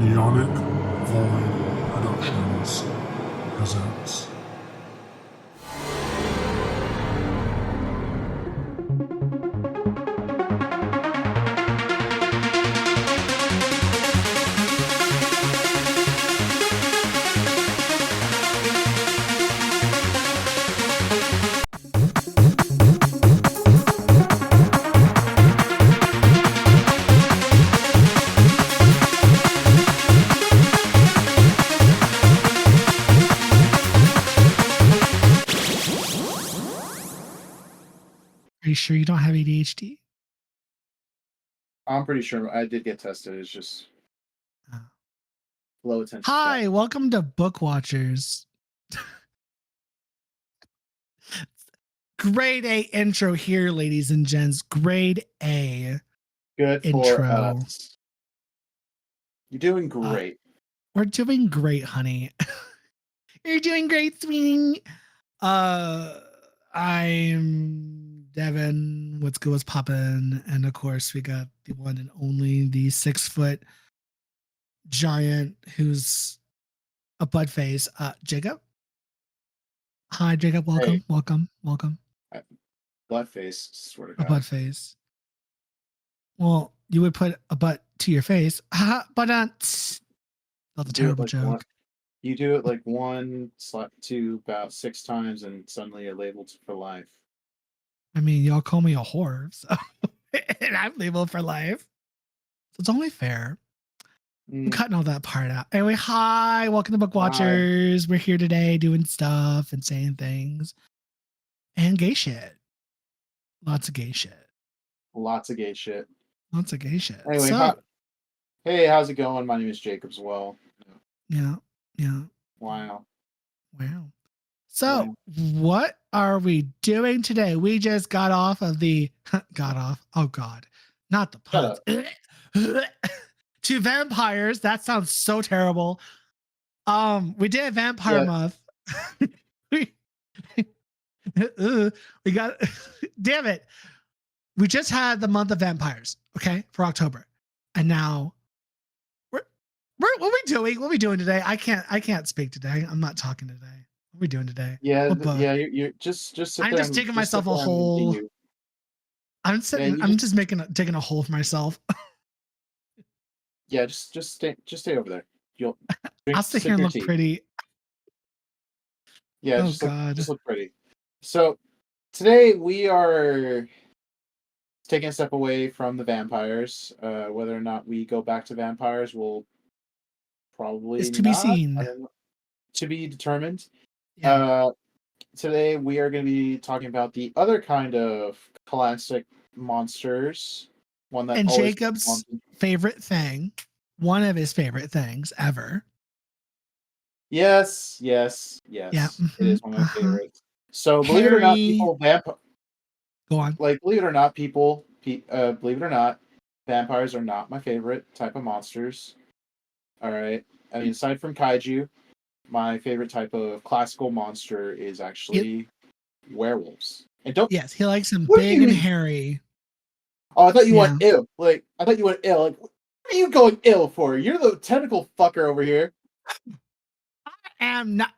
NeonicVoid Productions presents. Are you sure you don't have ADHD? I'm pretty sure I did get tested. It's just low attention. Hi, welcome to Book Watchers. Grade A intro here, ladies and gents. Grade A. Good intro. for us. You're doing great. We're doing great, honey. You're doing great, sweetie. I'm Devin. What's good? What's poppin'? And of course, we got the one and only, the 6-foot giant who's a butt face. Jacob. Hi, Jacob. Welcome. Hey. Welcome. Butt face, swear to A God. butt face. Well, you would put a butt to your face. But that's a terrible joke. You do it like 1, 2, about 6 times, and suddenly you're labeled for life. I mean, y'all call me a whore, so and I'm labeled for life. So it's only fair. I'm cutting all that part out. Anyway, hi, welcome to Book Watchers. We're here today doing stuff and saying things. And gay shit. Lots of gay shit. Anyway, so, hey, how's it going? My name is Jacob as well. Yeah. Wow. So, what are we doing today? We just got off of the oh god, not the puns. To vampires. That sounds so terrible. We did Vampire Month. we got damn it. We just had the month of vampires, okay, for October. And now what are we doing? What are we doing today? I can't speak today. I'm not talking today. What are we doing today? You're just I'm just digging myself a hole. I'm digging a hole for myself. Yeah, just stay over there. I'll sit here and look pretty. Yeah, just look pretty. So today we are taking a step away from the vampires. Whether or not we go back to vampires will probably is to be seen. To be determined. Yeah. Today we are going to be talking about the other kind of classic monsters. One that Jacob's favorite thing. One of his favorite things ever. Yes. Yeah. It is one of my favorites. So believe it or not, people, Go on. Believe it or not, people, believe it or not, vampires are not my favorite type of monsters. All right. I mean, aside from kaiju, my favorite type of classical monster is actually werewolves. And Yes, he likes them big and hairy. Oh, I thought you went ill. Like, what are you going ill for? You're the tentacle fucker over here. I am not.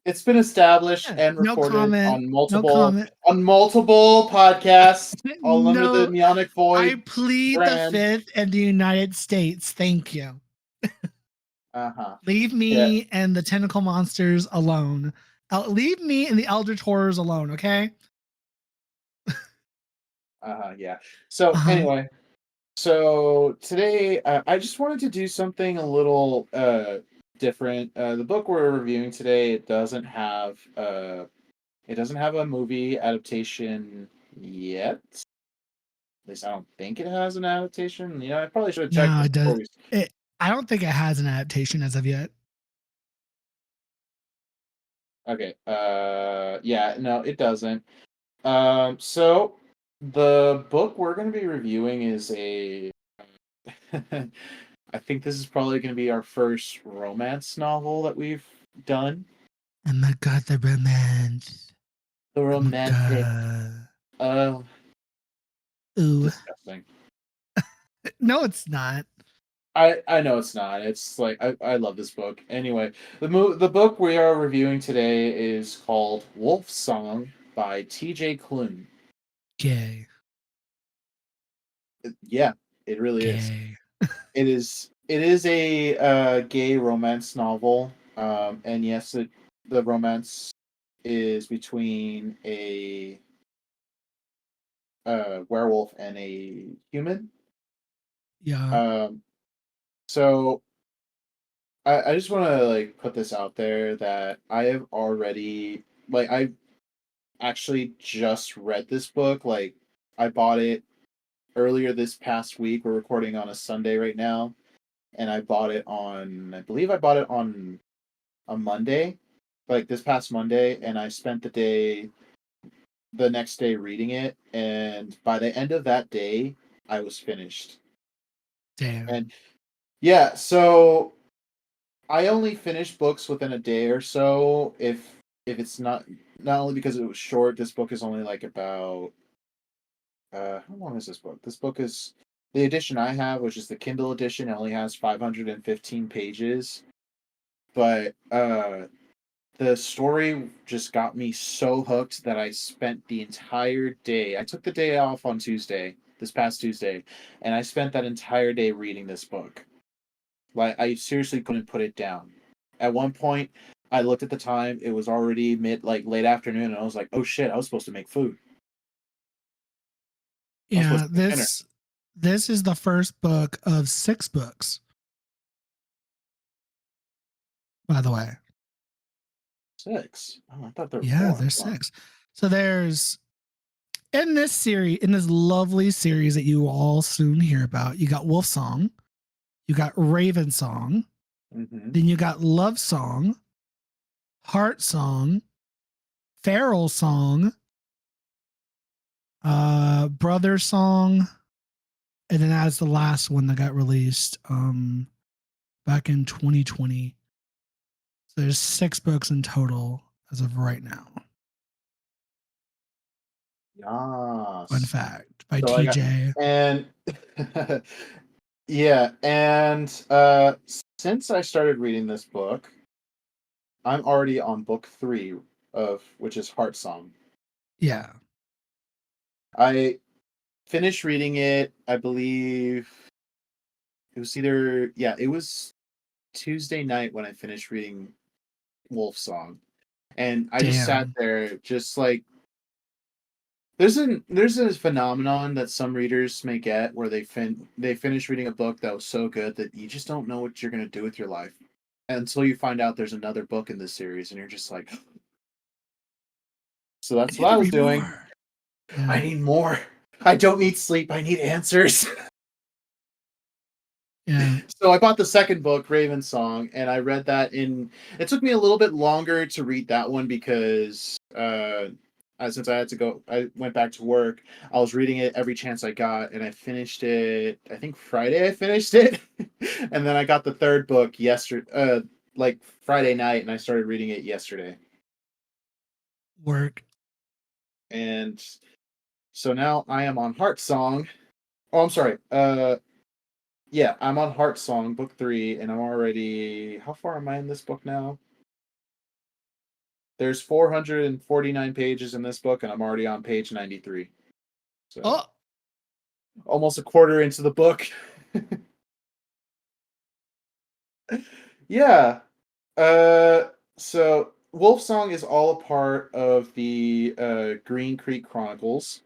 It's been established and recorded on multiple podcasts all under the NeonicVoid. I plead the fifth in the United States. Thank you. Leave me and the tentacle monsters alone. Leave me and the eldritch horrors alone, okay? Yeah. So anyway, so today I just wanted to do something a little different. The book we're reviewing today, it doesn't have a movie adaptation yet. At least I don't think it has an adaptation. You know, I probably should have checked. No, it does. I don't think it has an adaptation as of yet. Okay. Yeah. No, it doesn't. So the book we're going to be reviewing is a. I think this is probably going to be our first romance novel that we've done. Oh my god, the romance. The romantic. Ooh. Disgusting. No, it's not. I know it's not. It's like I love this book. Anyway, the book we are reviewing today is called Wolfsong by T.J. Klune. Gay. Yeah, it really is. Gay. It is a gay romance novel. And yes, the romance is between a werewolf and a human. Yeah. Um, so I just want to like put this out there that I have already like I actually just read this book. Like I bought it earlier this past week. We're recording on a Sunday right now, and I bought it on I believe I bought it on a Monday, like this past Monday, and I spent the next day reading it, and by the end of that day, I was finished. Damn. And yeah, so I only finish books within a day or so if it's not only because it was short. This book is only like about how long is this book? This book is the edition I have, which is the Kindle edition. It only has 515 pages, but the story just got me so hooked that I spent the entire day. I took the day off on Tuesday, this past Tuesday, and I spent that entire day reading this book. Like I seriously couldn't put it down. At one point, I looked at the time; it was already late afternoon, and I was like, "Oh shit! I was supposed to make food. I was supposed Yeah, to make dinner." this is the first book of 6 books, by the way. 6. Oh, I thought there were Yeah, more. there's Wow. 6. So there's in this series, in this lovely series that you will all soon hear about, you got Wolf Song, you got Raven Song, Mm-hmm. then you got Love Song, Heart Song, Feral Song, Brother Song, and then that's the last one that got released back in 2020. So there's 6 books in total as of right now. Fun Yes. fact by So I got TJ. and yeah, and since I started reading this book, I'm already on book 3 of which is Heart Song. Yeah. I finished reading it, I believe it was Tuesday night when I finished reading Wolfsong. And I just sat Damn. there just like there's a phenomenon that some readers may get where they finish reading a book that was so good that you just don't know what you're gonna do with your life until you find out there's another book in this series, and you're just like, so I that's need what to I was read doing. more. I Yeah. need more. I don't need sleep. I need answers. Yeah. So I bought the second book, Raven Song, and I read that in. It took me a little bit longer to read that one because since I had to go, I went back to work. I was reading it every chance I got, and I finished it. I think Friday I finished it, and then I got the third book yesterday, like Friday night, and I started reading it yesterday. Work. And so now I am on Heart Song. Oh, I'm sorry. Yeah, I'm on Heart Song, book 3, and I'm already. How far am I in this book now? There's 449 pages in this book, and I'm already on page 93. So Oh, almost a quarter into the book. Yeah. Uh, so Wolfsong is all a part of the Green Creek Chronicles,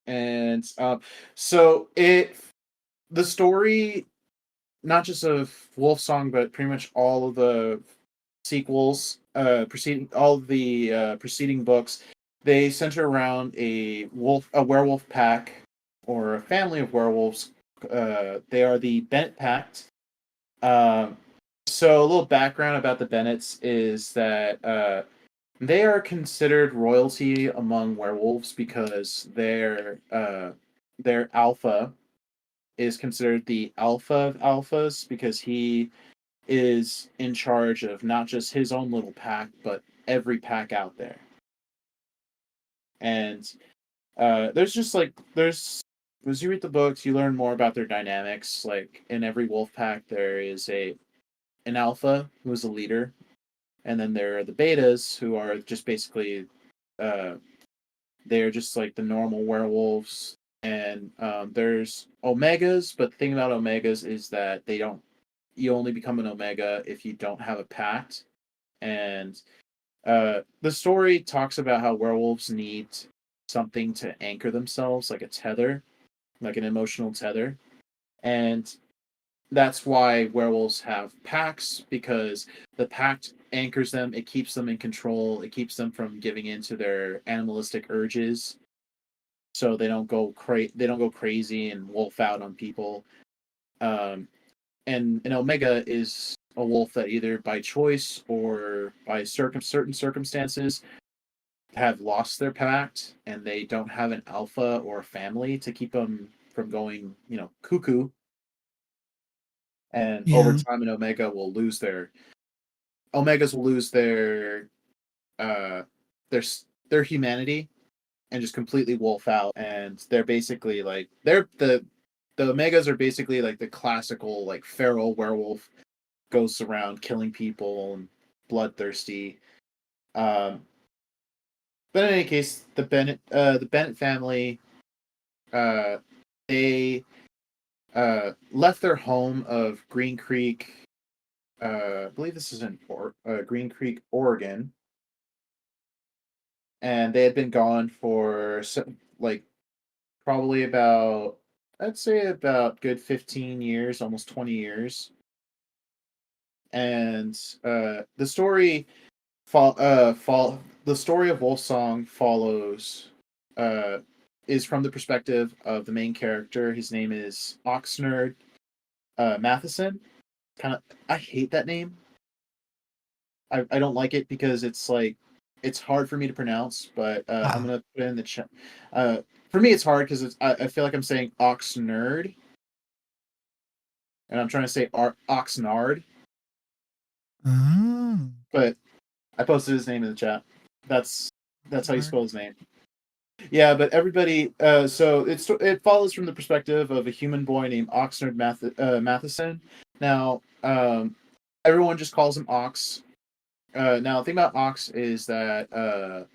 and so the story not just of Wolfsong, but pretty much all of the sequels, preceding all of the preceding books, they center around a werewolf pack, or a family of werewolves. They are the Bennett Pact. Um, so a little background about the Bennetts is that they are considered royalty among werewolves because their alpha is considered the alpha of alphas because he is in charge of not just his own little pack, but every pack out there. And there's as you read the books, you learn more about their dynamics. Like in every wolf pack, there is an alpha who is a leader, and then there are the betas who are just basically uh, they're just like the normal werewolves. And there's omegas, but the thing about omegas is that they don't. You only become an omega if you don't have a pact. And the story talks about how werewolves need something to anchor themselves, like a tether, like an emotional tether. And that's why werewolves have packs, because the pact anchors them, it keeps them in control, it keeps them from giving in to their animalistic urges, so they don't go crazy and wolf out on people. And an omega is a wolf that either by choice or by certain circumstances have lost their pact, and they don't have an alpha or a family to keep them from going, cuckoo. And over Yeah. time, an omega will lose their omegas will lose uh their their humanity and just completely wolf out. And they're basically like the omegas are basically like the classical like feral werewolf, goes around killing people and bloodthirsty. Um, but in any case, the Bennett family, uh, they left their home of Green Creek. I believe this is in Green Creek, Oregon, and they had been gone for like probably about, I'd say about good 15 years, almost 20 years. And the story the story of Wolfsong follows uh is from the perspective of the main character. His name is Oxnard Matheson. Kind of, I hate that name. I don't like it because it's like it's hard for me to pronounce, but I'm Ah. gonna put it in the chat. For me, it's hard because I feel like I'm saying Oxnard, and I'm trying to say Oxnard, Oh. but I posted his name in the chat. That's how you Nard. spell his name. Yeah, but everybody. So it follows from the perspective of a human boy named Oxnard Matheson. Now, everyone just calls him Ox. Now, the thing about Ox is that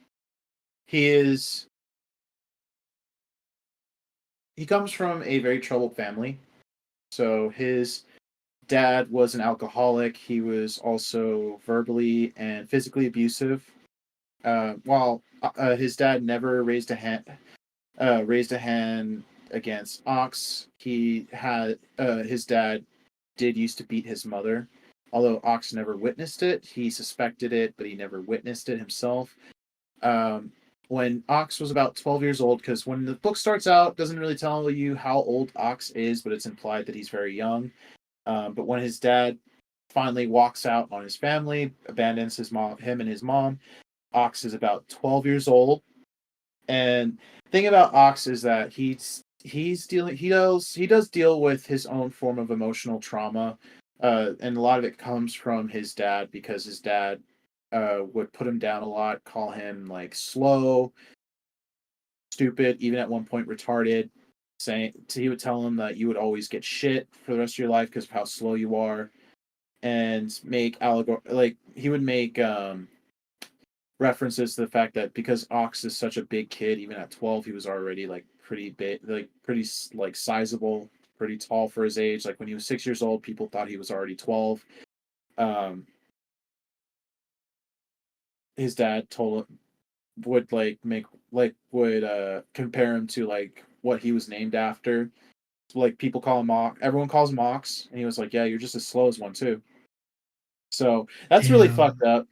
he is he comes from a very troubled family. So his dad was an alcoholic. He was also verbally and physically abusive. While his dad never raised a hand against Ox, he had his dad did used to beat his mother. Although Ox never witnessed it, he suspected it, but he never witnessed it himself. Um, when Ox was about 12 years old, because when the book starts out, it doesn't really tell you how old Ox is, but it's implied that he's very young. But when his dad finally walks out on his family, abandons him and his mom, Ox is about 12 years old. And the thing about Ox is that he does deal with his own form of emotional trauma, and a lot of it comes from his dad, because his dad would put him down a lot, call him like slow, stupid, even at one point retarded. He would tell him that you would always get shit for the rest of your life because of how slow you are, and make like he would make references to the fact that because Ox is such a big kid, even at 12, he was already like pretty big, like pretty like sizable, pretty tall for his age. Like when he was 6 years old, people thought he was already 12. Um, his dad told would like make like would compare him to like what he was named after. So, like people call him Ox, everyone calls him Ox, and he was like, "Yeah, you're just as slow as one too." So that's really fucked Damn. up.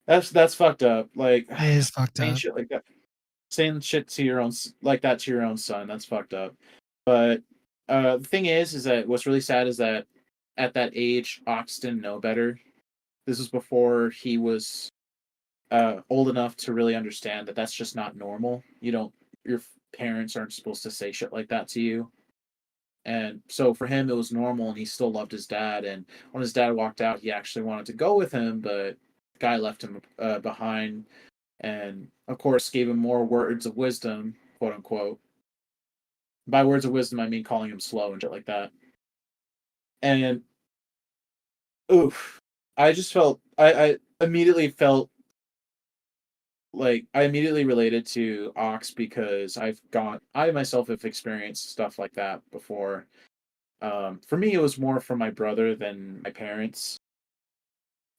That's fucked up. Like It is fucked saying up. shit like that, saying shit to your own like that to your own son. That's fucked up. But the thing is that what's really sad is that at that age, Ox didn't know better. This was before he was old enough to really understand that that's just not normal. You don't, your parents aren't supposed to say shit like that to you. And so for him, it was normal, and he still loved his dad. And when his dad walked out, he actually wanted to go with him, but the guy left him behind, and of course gave him more words of wisdom, quote unquote. By words of wisdom, I mean calling him slow and shit like that. And oof, I just felt I immediately felt like I immediately related to Ox because I myself have experienced stuff like that before. For me, it was more from my brother than my parents,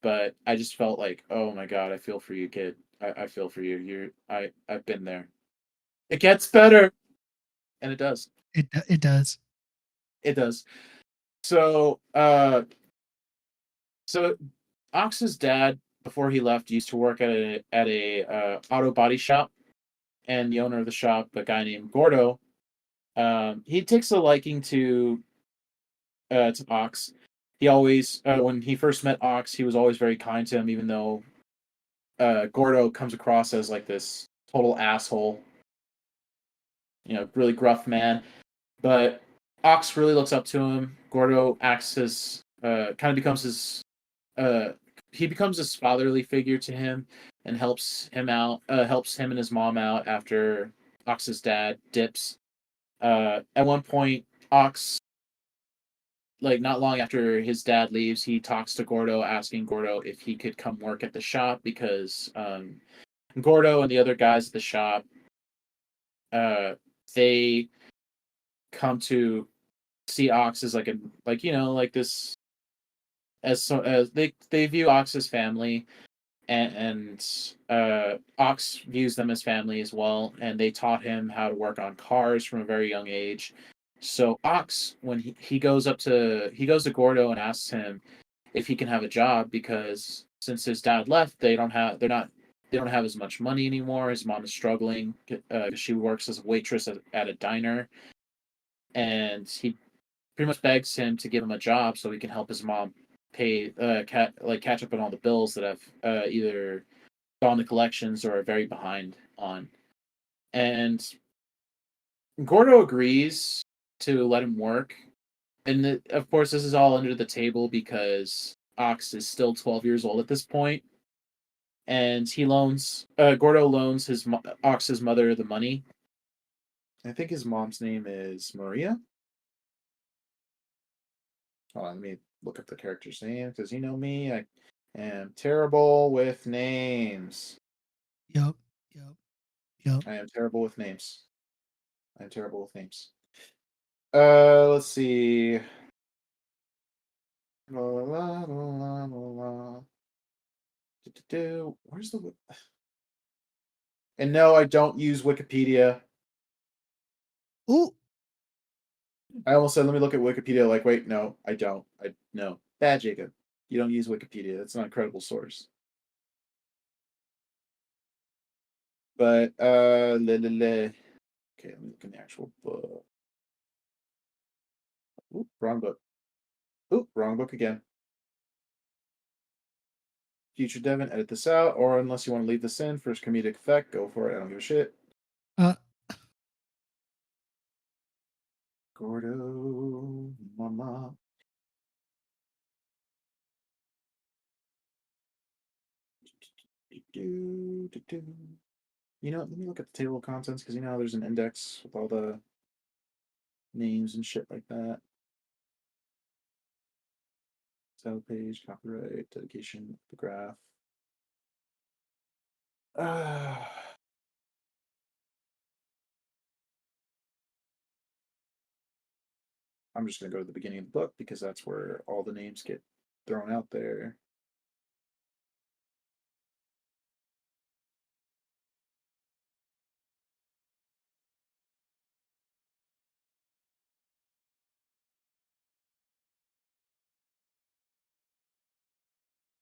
but I just felt like, oh my god, I feel for you, kid. I feel for you. I've been there. It gets better, and it does. It does. It does. So, so Ox's dad, before he left, used to work at a auto body shop, and the owner of the shop, a guy named Gordo, he takes a liking to Ox. He always, when he first met Ox, he was always very kind to him, even though Gordo comes across as like this total asshole, really gruff man. But Ox really looks up to him. Gordo acts as kind of becomes his uh, he becomes this fatherly figure to him and helps him out, helps him and his mom out after Ox's dad dips. At one point, Ox, like not long after his dad leaves, he talks to Gordo, asking Gordo if he could come work at the shop because Gordo and the other guys at the shop, uh, they come to see Ox as like like this as so as they view Ox as family, and Ox views them as family as well, and they taught him how to work on cars from a very young age. So Ox, when he goes to Gordo and asks him if he can have a job because since his dad left, they don't have as much money anymore. His mom is struggling because she works as a waitress at a diner, and he pretty much begs him to give him a job so he can help his mom pay catch up on all the bills that have either gone to collections or are very behind on. And Gordo agrees to let him work, and of course this is all under the table because Ox is still 12 years old at this point, and he loans Gordo loans Ox's mother the money. I think his mom's name is Maria. Hold on, let me look up the character's name because you know me, I am terrible with names. Yep. Yep. Yep. I am terrible with names. I am terrible with names. Let's see. La, la, la, la, la. Where's the? And no, I don't use Wikipedia. Ooh. I almost said, let me look at Wikipedia. Like, wait, no, I don't. No, bad Jacob. You don't use Wikipedia. That's not a credible source. But okay, let me look in the actual book. Oop, wrong book. Oop, wrong book again. Future Devon, edit this out, or unless you want to leave this in for its comedic effect, go for it. I don't give a shit. Gordo, mama. You know, let me look at the table of contents because you know there's an index with all the names and shit like that. Title page, copyright, dedication, the graph. I'm just going to go to the beginning of the book because that's where all the names get thrown out there.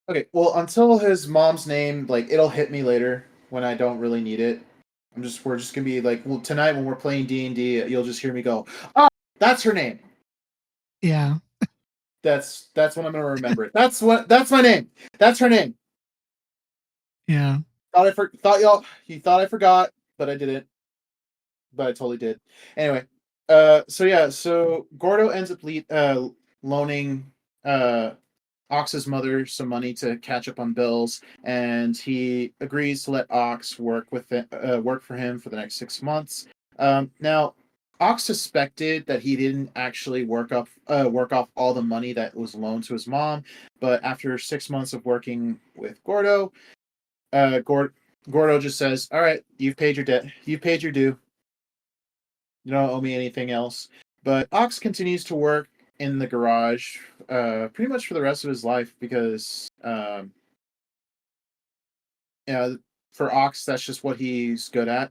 Okay, well, until his mom's name, like, it'll hit me later when I don't really need it. We're just gonna be like, well, tonight when we're playing D&D, you'll just hear me go, oh, that's her name. Yeah. That's what I'm gonna remember. That's my name. That's her name. Yeah. You thought I forgot, but I didn't. But I totally did. Anyway, so Gordo ends up loaning Ox's mother some money to catch up on bills, and he agrees to let Ox work for him for the next 6 months. Now, Ox suspected that he didn't actually work off all the money that was loaned to his mom, but after 6 months of working with Gordo, Gordo just says, "All right, you've paid your debt. You've paid your due. You don't owe me anything else." But Ox continues to work in the garage, pretty much for the rest of his life because, for Ox, that's just what he's good at.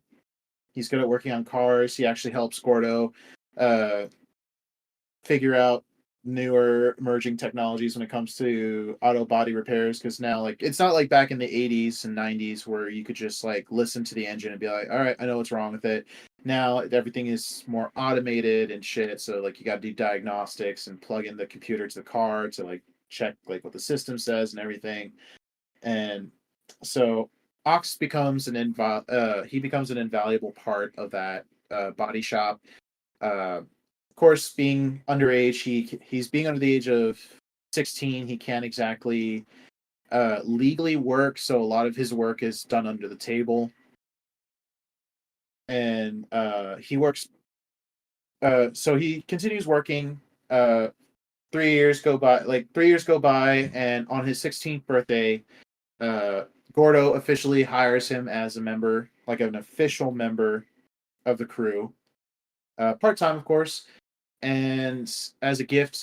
He's good at working on cars. He actually helps Gordo uh, figure out newer emerging technologies when it comes to auto body repairs, because now, like, it's not like back in the 80s and 90s where you could just like listen to the engine and be like, all right, I know what's wrong with it. Now everything is more automated and shit, so like you got to do diagnostics and plug in the computer to the car to like check like what the system says and everything. And so Ox becomes he becomes an invaluable part of that body shop. Of course, being underage, he's being under the age of 16. He can't exactly legally work, so a lot of his work is done under the table. And he works. So he continues working. 3 years go by. Like 3 years go by, and on his 16th birthday, Gordo officially hires him as a member, like an official member of the crew, part time, of course. And as a gift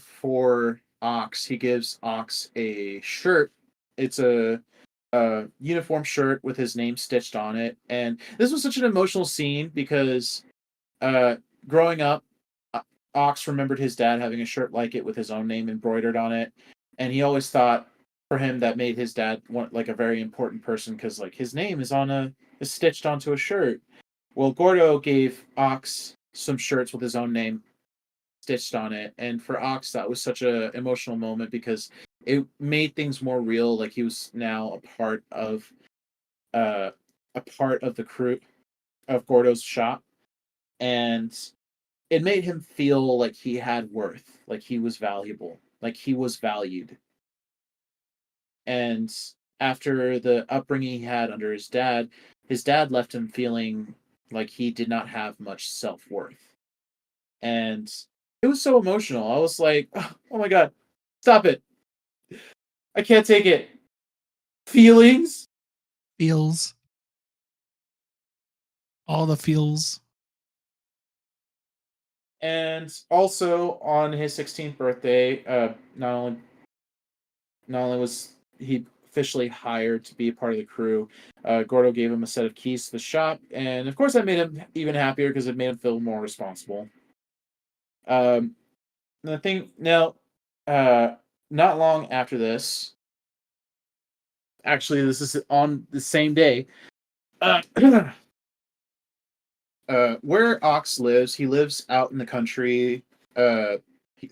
for Ox, he gives Ox a shirt. It's a uniform shirt with his name stitched on it. And this was such an emotional scene because growing up, Ox remembered his dad having a shirt like it with his own name embroidered on it, and he always thought for him that made his dad like a very important person because like his name is stitched onto a shirt. Well, Gordo gave Ox some shirts with his own name stitched on it, and for Ox that was such a emotional moment because it made things more real. Like he was now uh a part of the crew of Gordo's shop, and it made him feel like he had worth, like he was valuable, like he was valued. And after the upbringing he had under his dad left him feeling like he did not have much self-worth. And it was so emotional. I was like, oh my god, stop it. I can't take it. Feelings? Feels. All the feels. And also on his 16th birthday, not only was he officially hired to be a part of the crew, Gordo gave him a set of keys to the shop, and of course that made him even happier because it made him feel more responsible. The thing now, not long after this, actually, this is on the same day. Uh, where Ox lives, he lives out in the country. He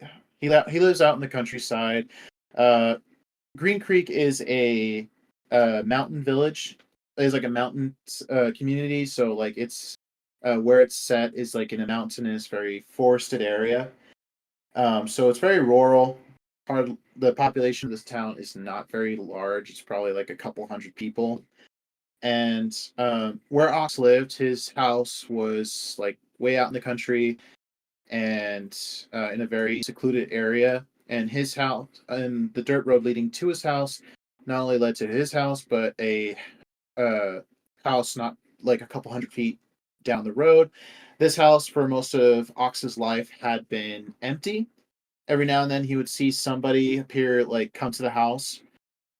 lives out in the countryside. Uh, Green Creek is a mountain village. It's like a mountain community. So like it's where it's set is like in a mountainous, very forested area. So it's very rural. The population of this town is not very large. It's probably like a couple hundred people. And where Ox lived, his house was like way out in the country and in a very secluded area. And his house and the dirt road leading to his house not only led to his house, but a house not like a couple hundred feet down the road. This house, for most of Ox's life, had been empty. Every now and then, he would see somebody appear, like come to the house.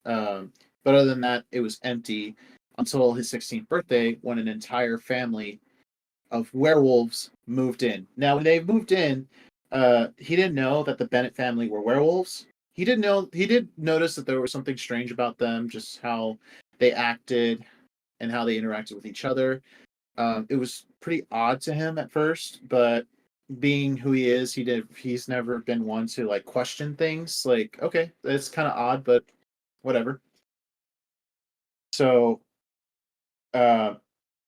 Um, but other than that, it was empty until his 16th birthday, when an entire family of werewolves moved in. Now, when they moved in, he didn't know that the Bennett family were werewolves. He didn't know. He did notice that there was something strange about them, just how they acted and how they interacted with each other. It was pretty odd to him at first, but being who he is, he's never been one to like question things. Like, okay, it's kind of odd, but whatever. So, uh,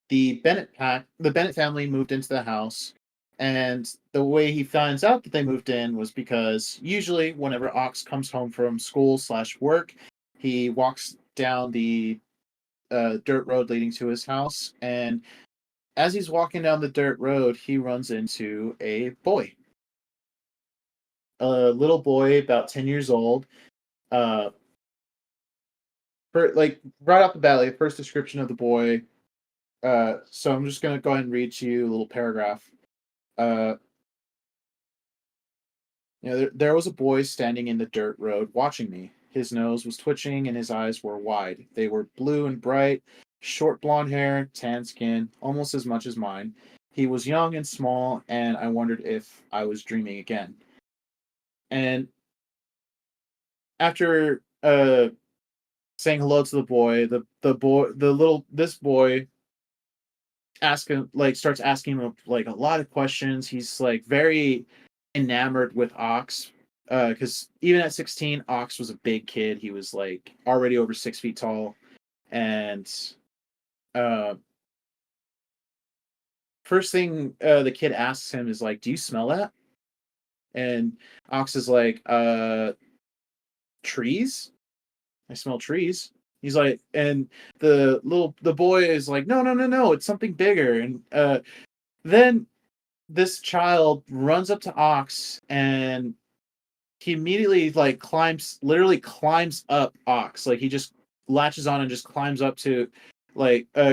the Bennett family moved into the house, and the way he finds out that they moved in was because usually whenever Ox comes home from school/work, he walks down the dirt road leading to his house, and as he's walking down the dirt road, he runs into a boy. A little boy, about 10 years old. Like right off the bat, like first description of the boy. So I'm just gonna go ahead and read to you a little paragraph. Uh, there was a boy standing in the dirt road watching me. His nose was twitching and his eyes were wide. They were blue and bright, short blonde hair, tan skin, almost as much as mine. He was young and small, and I wondered if I was dreaming again. And after saying hello to the boy, this boy starts asking him like a lot of questions. He's like very enamored with Ox, because even at 16, Ox was a big kid. He was like already over 6 feet tall, and uh, first thing the kid asks him is like, "Do you smell that?" And Ox is like, "Trees? I smell trees." He's like, and the boy is like, "No, no, no, no! It's something bigger." And then this child runs up to Ox and he immediately literally climbs up Ox. Like he just latches on and just climbs up to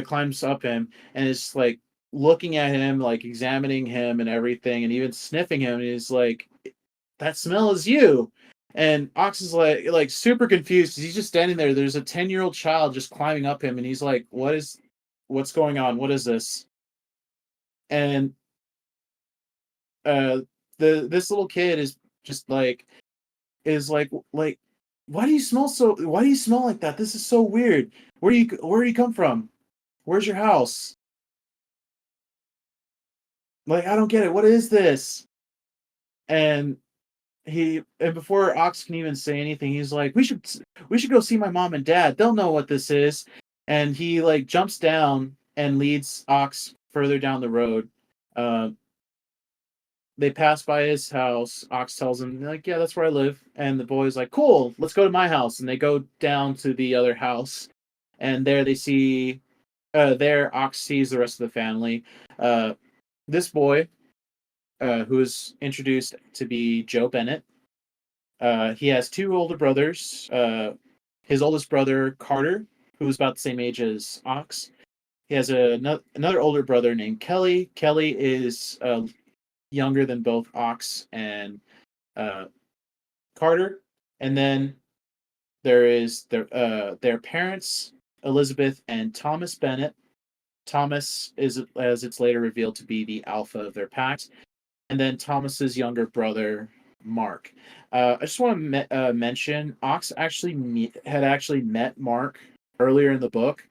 climbs up him and is like looking at him, like examining him and everything, and even sniffing him. And he's like, "That smell is you." And Ox is like super confused because he's just standing there. There's a 10-year-old child just climbing up him, and he's like, what's going on? What is this?" And uh this little kid is just like, why do you smell like that? This is so weird. Where do you come from? Where's your house? Like, I don't get it. What is this? And before Ox can even say anything, he's like, we should go see my mom and dad. They'll know what this is. And he like jumps down and leads Ox further down the road. uh, they pass by his house. Ox tells him, like, "Yeah, that's where I live." And the boy's like, "Cool, let's go to my house." And they go down to the other house, and there they see, there Ox sees the rest of the family. Uh, this boy, who is introduced to be Joe Bennett, he has two older brothers. His oldest brother Carter, who's about the same age as Ox. He has another older brother named Kelly. Kelly is younger than both Ox and uh, Carter, and then there is their parents, Elizabeth and Thomas Bennett. Thomas is, as it's later revealed, to be the alpha of their pack, and then Thomas's younger brother, Mark. I just want to mention Ox had actually met Mark earlier in the book.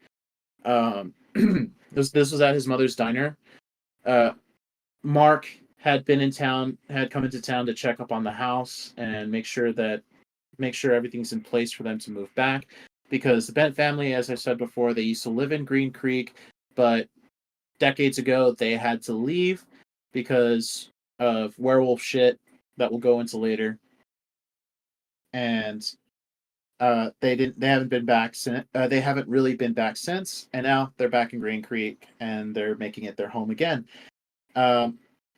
This was at his mother's diner. Uh, Mark had been in town, had come into town to check up on the house and make sure everything's in place for them to move back. Because the Bennett family, as I said before, they used to live in Green Creek, but decades ago they had to leave because of werewolf shit that we'll go into later. And they haven't been back since. They haven't really been back since, and now they're back in Green Creek and they're making it their home again.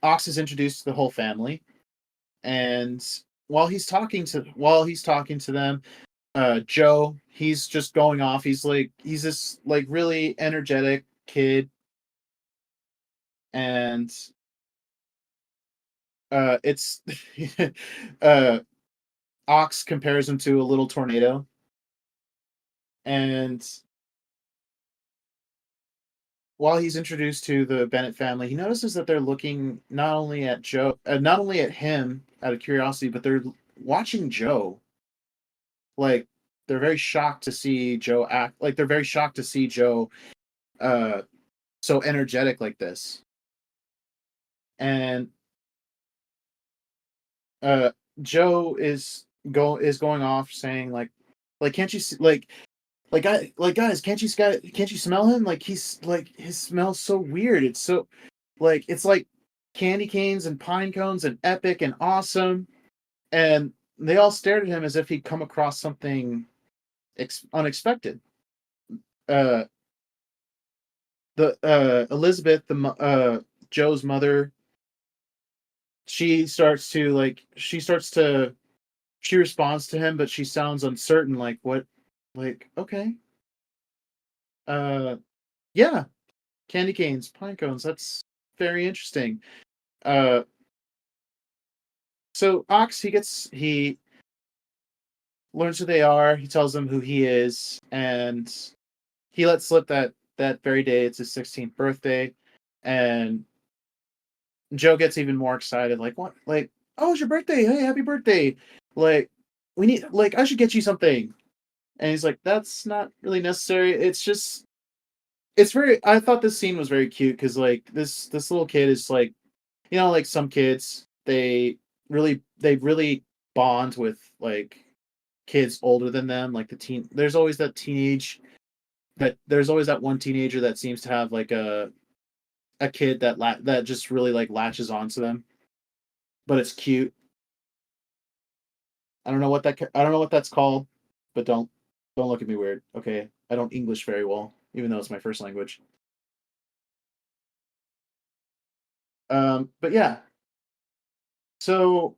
Ox is introduced to the whole family, and while he's talking to them, Joe, he's just going off. He's this like really energetic kid, and it's uh Ox compares him to a little tornado, and while he's introduced to the Bennett family, he notices that they're looking not only at not only at him out of curiosity, but they're watching Joe. Like they're very shocked to see Joe act. Like they're very shocked to see Joe uh, so energetic like this. And uh, Joe is going off saying like can't you see, guys, can't you smell him? Like he's like his smell's so weird. It's so it's like candy canes and pine cones and epic and awesome. And they all stared at him as if he'd come across something unexpected. Uh, the Elizabeth, Joe's mother, she responds to him, but she sounds uncertain, like, what, like, okay, uh, yeah, candy canes, pine cones, that's very interesting. Uh, so Ox, he learns who they are, he tells them who he is, and he lets slip that very day it's his 16th birthday, and Joe gets even more excited, like, what, like, oh, it's your birthday, hey, happy birthday, like, we need, like, I should get you something. And he's like, that's not really necessary. It's just, it's very, I thought this scene was very cute because, like, this little kid is like, like some kids, they really bond with, like, kids older than them, like there's always that one teenager that seems to have like a kid that just really like latches onto them, but it's cute. I don't know what that's called, but don't look at me weird, okay? I don't English very well, even though it's my first language. But yeah. So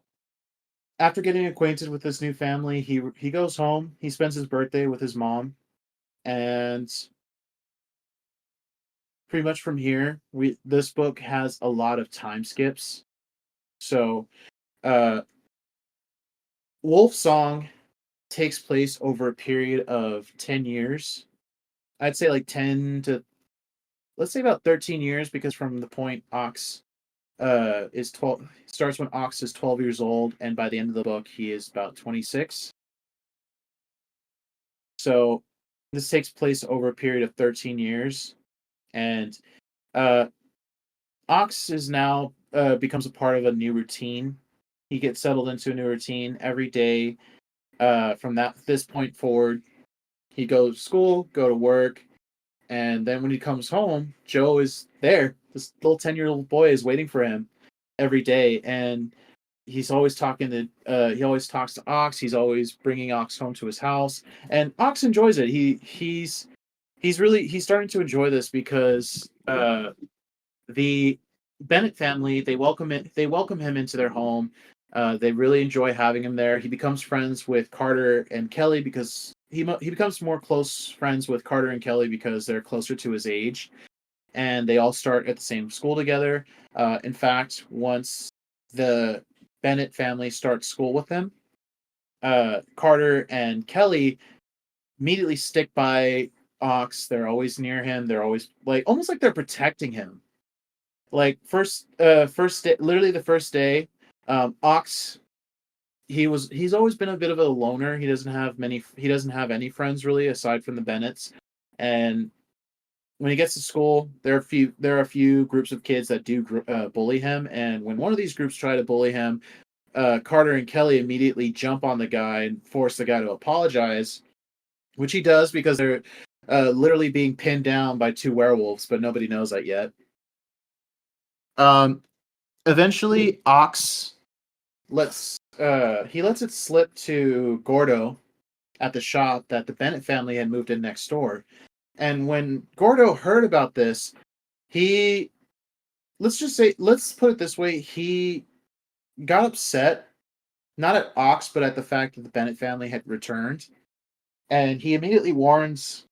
after getting acquainted with this new family, he goes home. He spends his birthday with his mom, and pretty much from here, we this book has a lot of time skips. So, uh, Wolfsong takes place over a period of 10 years. I'd say like let's say about 13 years, because from the point Ox is 12, starts when Ox is 12 years old, and by the end of the book he is about 26. So this takes place over a period of 13 years, and uh, Ox is now becomes a part of a new routine. He gets settled into a new routine every day. From this point forward, he goes to school, go to work, and then when he comes home, Joe is there. This little 10-year-old boy is waiting for him every day, and he's always talking to. He always talks to Ox. He's always bringing Ox home to his house, and Ox enjoys it. He's starting to enjoy this because the Bennett family, they welcome him into their home. They really enjoy having him there. He becomes friends with Carter and Kelly because he becomes more close friends with Carter and Kelly because they're closer to his age, and they all start at the same school together. In fact, once the Bennett family starts school with him, Carter and Kelly immediately stick by Ox. They're always near him. They're always like almost like they're protecting him. Like first day, literally the first day, Ox, he's always been a bit of a loner. He doesn't have any friends really aside from the Bennetts. And when he gets to school, there are a few groups of kids that do bully him. And when one of these groups try to bully him, Carter and Kelly immediately jump on the guy and force the guy to apologize, which he does because they're literally being pinned down by two werewolves, but nobody knows that yet. Um, Eventually, Ox lets it slip to Gordo at the shop that the Bennett family had moved in next door. And when Gordo heard about this, he let's put it this way, he got upset, not at Ox, but at the fact that the Bennett family had returned. And he immediately warns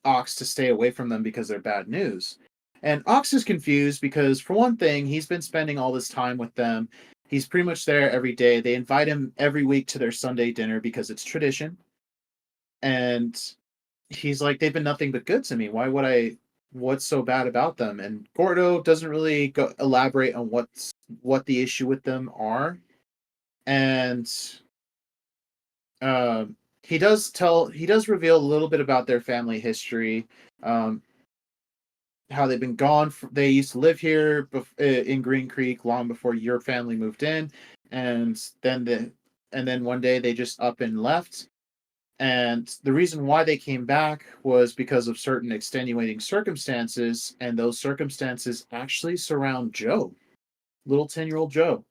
Ox to stay away from them because they're bad news. And Ox is confused because, for one thing, he's been spending all this time with them. He's pretty much there every day. They invite him every week to their Sunday dinner because it's tradition. And he's like, they've been nothing but good to me. What's so bad about them? And Gordo doesn't really elaborate on what the issue with them are. And he does reveal a little bit about their family history. Um, how they've been gone. They used to live here in Green Creek long before your family moved in, and then one day they just up and left. And the reason why they came back was because of certain extenuating circumstances, and those circumstances actually surround Joe, little 10-year-old Joe.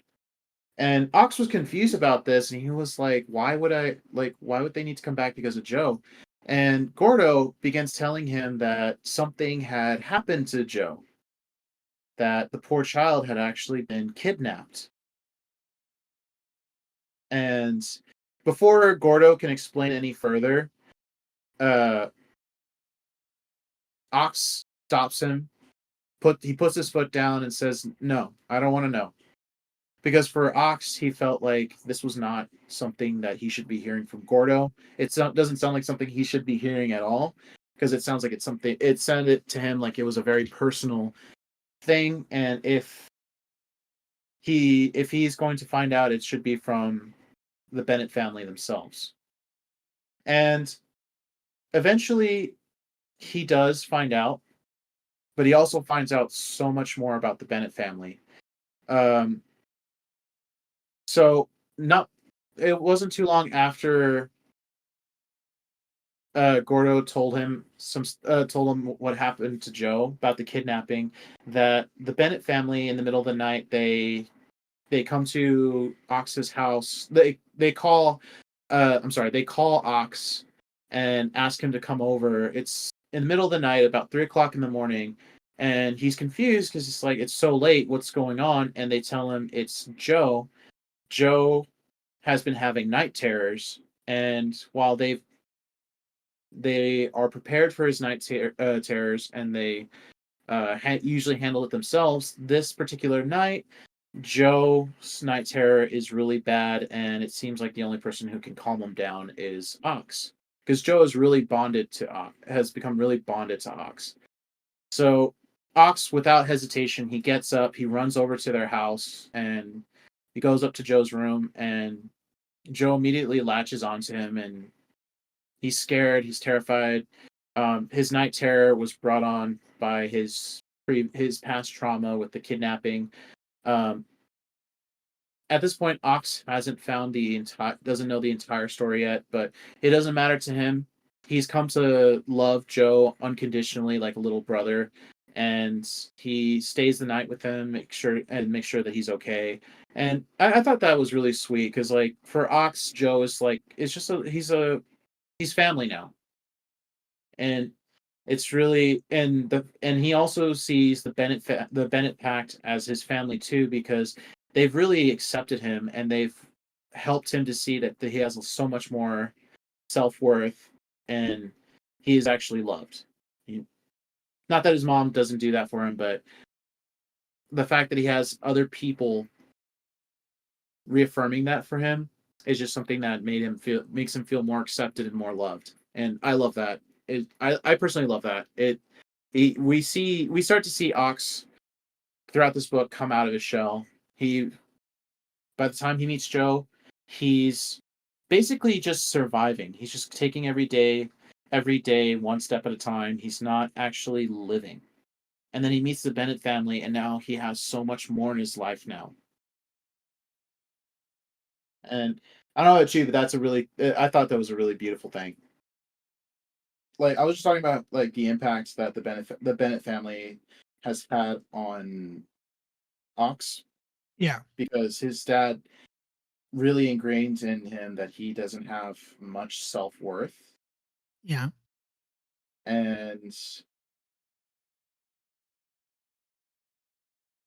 And Ox was confused about this, and he was like, why would they need to come back because of Joe? And Gordo begins telling him that something had happened to Joe, that the poor child had actually been kidnapped. And before Gordo can explain any further, Ox stops him. He puts his foot down and says, "No, I don't want to know." Because for Ox, he felt like this was not something that he should be hearing from Gordo. Doesn't sound like something he should be hearing at all, because it sounds like it's something. It sounded to him like it was a very personal thing, and if he's going to find out, it should be from the Bennett family themselves. And eventually, he does find out, but he also finds out so much more about the Bennett family. So not it wasn't too long after Gordo told him what happened to Joe about the kidnapping, that the Bennett family in the middle of the night they come to Ox's house. They call they call Ox and ask him to come over. It's in the middle of the night, about 3 o'clock in the morning, and he's confused because it's like it's so late. What's going on? And they tell him it's Joe. Joe has been having night terrors, and while they are prepared for his terrors, and they usually handle it themselves, this particular night, Joe's night terror is really bad, and it seems like the only person who can calm him down is Ox, because Joe is really bonded to Ox, has become really bonded to Ox. So Ox, without hesitation, he gets up, he runs over to their house, and he goes up to Joe's room, and Joe immediately latches onto him, and he's scared, he's terrified. His night terror was brought on by his past trauma with the kidnapping. Um, at this point, Ox hasn't found doesn't know the entire story yet, but it doesn't matter to him. He's come to love Joe unconditionally, like a little brother, and he stays the night with him, make sure that he's okay. And I thought that was really sweet, because like for Ox, Joe is like it's just he's family now, and it's really and he also sees the Bennett Pact as his family too, because they've really accepted him, and they've helped him to see that he has so much more self-worth, and he is actually loved. Not that his mom doesn't do that for him, but the fact that he has other people reaffirming that for him is just something that makes him feel more accepted and more loved. And I love that. I personally love that. We start to see Ox throughout this book come out of his shell. By the time he meets Joe, he's basically just surviving. He's just taking every day, one step at a time. He's not actually living. And then he meets the Bennett family, and now he has so much more in his life now. And I don't know about you, but I thought that was a really beautiful thing. Like I was just talking about like the impact that the Bennett family has had on Ox. Yeah. Because his dad really ingrained in him that he doesn't have much self-worth. Yeah. And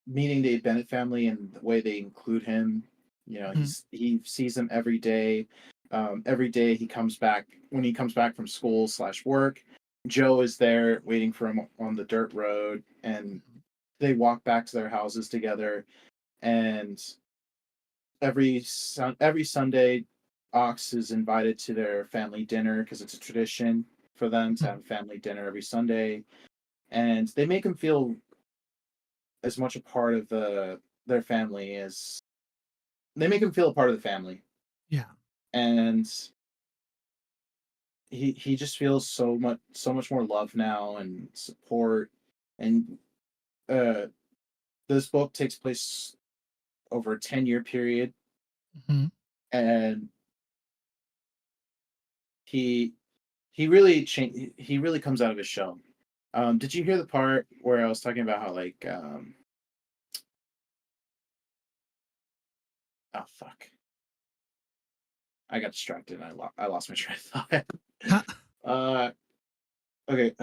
meeting the Bennett family and the way they include him, he sees them every day. Every day when he comes back from school/work, Joe is there waiting for him on the dirt road, and they walk back to their houses together. And every Sunday, Ox is invited to their family dinner, because it's a tradition for them to have a family dinner every Sunday, and they make him feel as much a part of their family as they make him feel a part of the family. Yeah. And he just feels so much more love now and support. And this book takes place over a 10-year period, Mm-hmm. and he he really he really comes out of his shell. Did you hear the part where I was talking about how like oh fuck, I got distracted and I lost my train of thought. Uh, okay.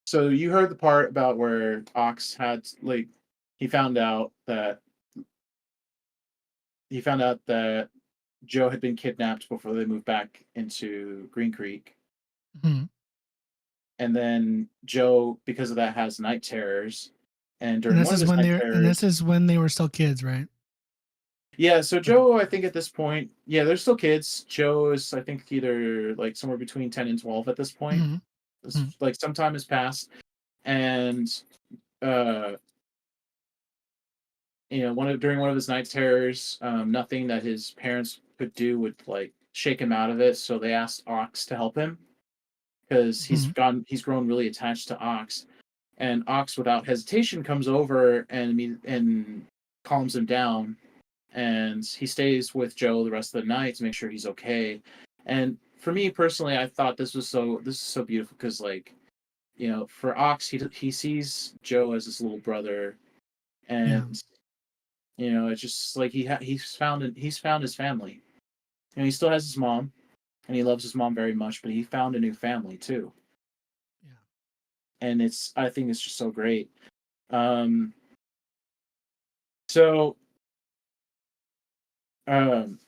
So you heard the part about where Ox had like he found out that he found out that Joe had been kidnapped before they moved back into Green Creek. Hmm. And then Joe, because of that, has night terrors. And And during this one of is his when night they're and terrors, this is when they were still kids, right? yeah. So Okay. Joe, I think at this point, yeah, they're still kids. Joe is, I think, either like somewhere between 10 and 12 at this point. Hmm. It's like some time has passed, and uh, during one of his night terrors, nothing that his parents could do would like shake him out of it. So they asked Ox to help him because Hmm. he's grown really attached to Ox. And Ox, without hesitation, comes over and calms him down, and he stays with Joe the rest of the night to make sure he's okay. And for me personally, I thought this is so beautiful because like for Ox, he sees Joe as his little brother, Yeah. and it's just like he's found his family. He still has his mom, and he loves his mom very much, but he found a new family too, Yeah. and I think it's just so great. Um, so um,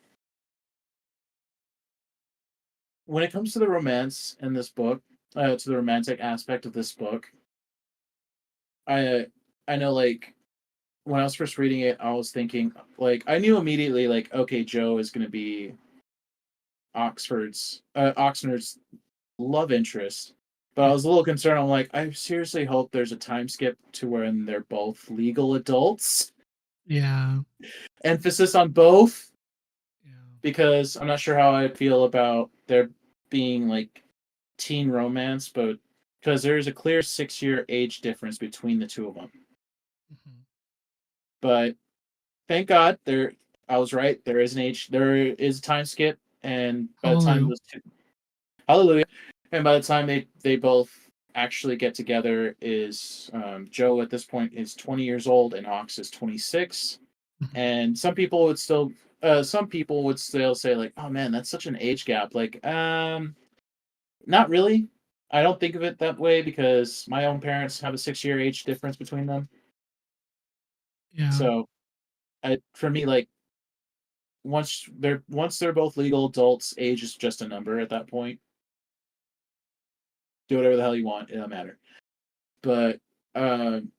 when it comes to the romance in this book, to the romantic aspect of this book, I I know like when I was first reading it, I was thinking like I knew immediately like okay, Joe is going to be Oxnard's love interest, but I Yeah. was a little concerned. I'm like, I seriously hope there's a time skip to when they're both legal adults. Yeah. Emphasis on both, Yeah. because I'm not sure how I'd feel about there being like teen romance, but because there's a clear 6-year age difference between the two of them. Hmm. But thank God I was right. There is a time skip, and by the time Hallelujah. those two, hallelujah, and by the time they both actually get together, is Joe at this point is 20 years old and Ox is 26, Hmm. and some people would still say like, oh man, that's such an age gap. Like, not really. I don't think of it that way because my own parents have a 6-year age difference between them. Yeah. So, for me, like once they're both legal adults, age is just a number at that point. Do whatever the hell you want; it don't matter. But um,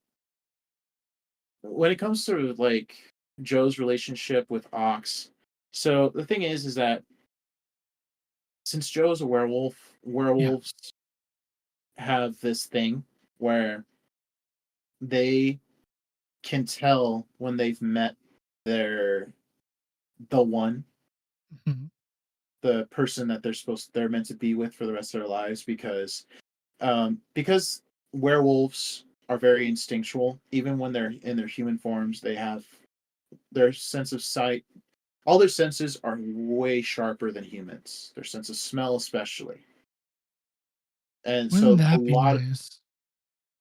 when it comes to like Joe's relationship with Ox, so the thing is that since Joe's a werewolf, Yeah. werewolves have this thing where they can tell when they've met their the one, Hmm. the person that they're meant to be with for the rest of their lives, because werewolves are very instinctual. Even when they're in their human forms, they have their sense of sight. All their senses are way sharper than humans. Their sense of smell, especially, and Wouldn't so a that be lot of nice?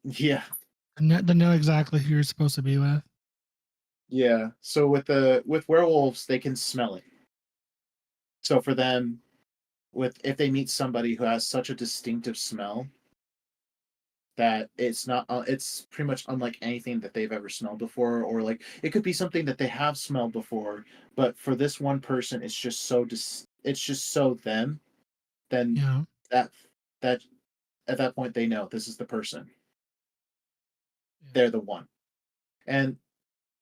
yeah, To know exactly who you're supposed to be with. yeah. So with werewolves, they can smell it. So for them, with if they meet somebody who has such a distinctive smell that it's pretty much unlike anything that they've ever smelled before, or like it could be something that they have smelled before, but for this one person it's just it's just so them, then Yeah. that that at that point they know this is the person, Yeah. they're the one. And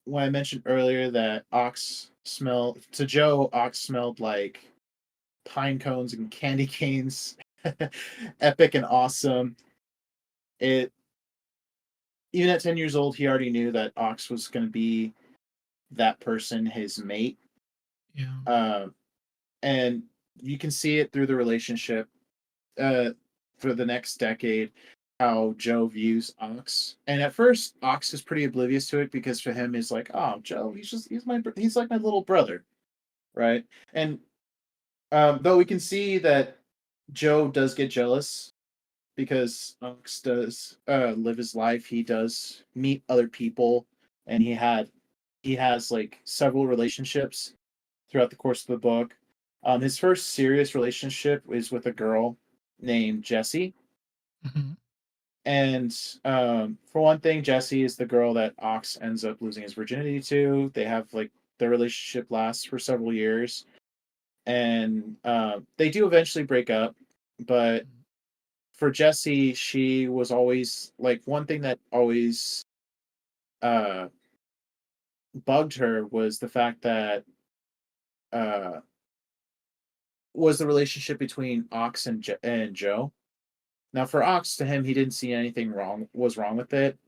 when I mentioned earlier that Ox smelled like pine cones and candy canes, epic and awesome. It Even at 10 years old, he already knew that Ox was going to be that person, his mate. Yeah. Uh, and you can see it through the relationship uh, for the next decade, how Joe views Ox. And at first, Ox is pretty oblivious to it because for him, he's like, oh, Joe, he's like my little brother, right? And though we can see that Joe does get jealous because Ox does live his life. He does meet other people, and he has like several relationships. throughout the course of the book. His first serious relationship is with a girl named Jessie. Mhm. And for one thing, Jessie is the girl that Ox ends up losing his virginity to. They have like their relationship lasts for several years, and they do eventually break up. But for Jessie, she was always like one thing that always uh, bugged her was the fact that uh, was the relationship between Ox and Joe. Now, for Ox, to him, he didn't see anything wrong with it.